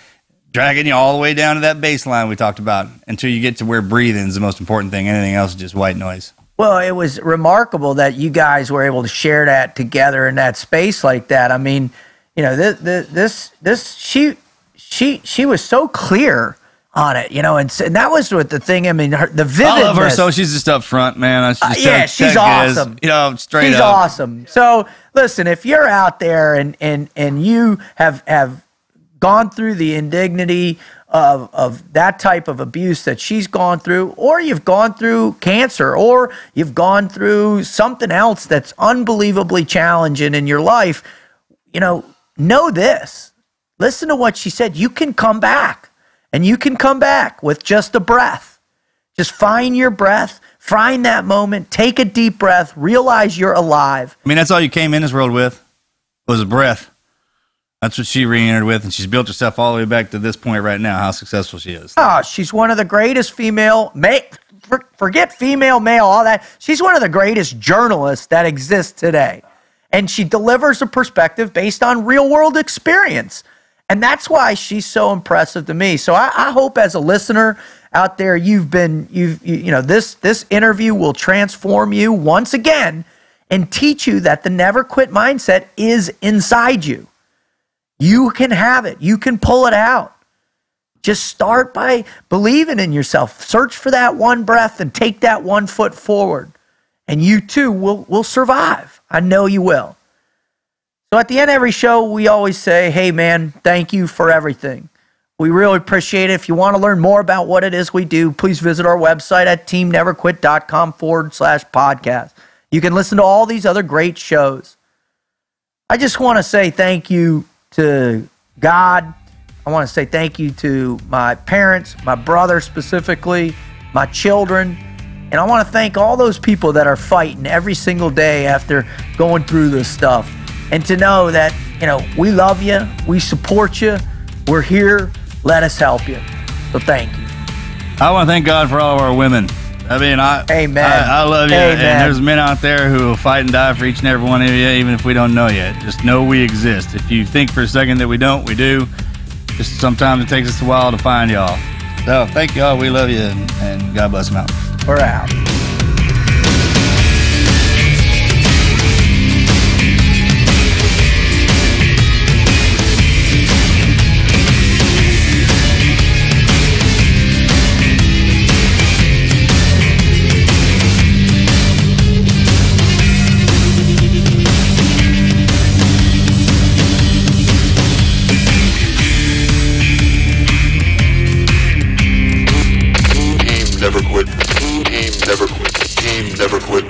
dragging you all the way down to that baseline we talked about until you get to where breathing is the most important thing. Anything else is just white noise. Well, it was remarkable that you guys were able to share that together in that space like that. I mean, you know, she was so clear on it, you know, and that was what the thing. I mean, the vividness. I love her, so she's just up front, man. Yeah, she's awesome. You know, straight up. She's awesome. So listen, if you're out there and you have gone through the indignity of that type of abuse that she's gone through, or you've gone through cancer, or you've gone through something else that's unbelievably challenging in your life, you know this. Listen to what she said. You can come back, and you can come back with just a breath. Just find your breath, find that moment, take a deep breath, realize you're alive. I mean, that's all you came in this world with, was a breath. That's what she re-entered with, and she's built herself all the way back to this point right now, how successful she is. Oh, she's one of the greatest female, forget female, male, all that. She's one of the greatest journalists that exists today. And she delivers a perspective based on real-world experience. And that's why she's so impressive to me. So I hope as a listener out there, you know, this interview will transform you once again and teach you that the never quit mindset is inside you. You can have it. You can pull it out. Just start by believing in yourself. Search for that one breath and take that one foot forward. And you too will survive. I know you will. So at the end of every show, we always say, hey man, thank you for everything. We really appreciate it. If you want to learn more about what it is we do, please visit our website at teamneverquit.com/podcast. You can listen to all these other great shows. I just want to say thank you to God. I want to say thank you to my parents, my brother specifically, my children. And I want to thank all those people that are fighting every single day after going through this stuff. And to know that, you know, we love you, we support you, we're here, let us help you. So thank you. I want to thank God for all of our women. I mean, Amen. I love you. Amen. And there's men out there who will fight and die for each and every one of you, even if we don't know yet. Just know we exist. If you think for a second that we don't, we do. Just sometimes it takes us a while to find y'all. So thank y'all. We love you, and God bless them out. We're out. Never quit. Team never quit.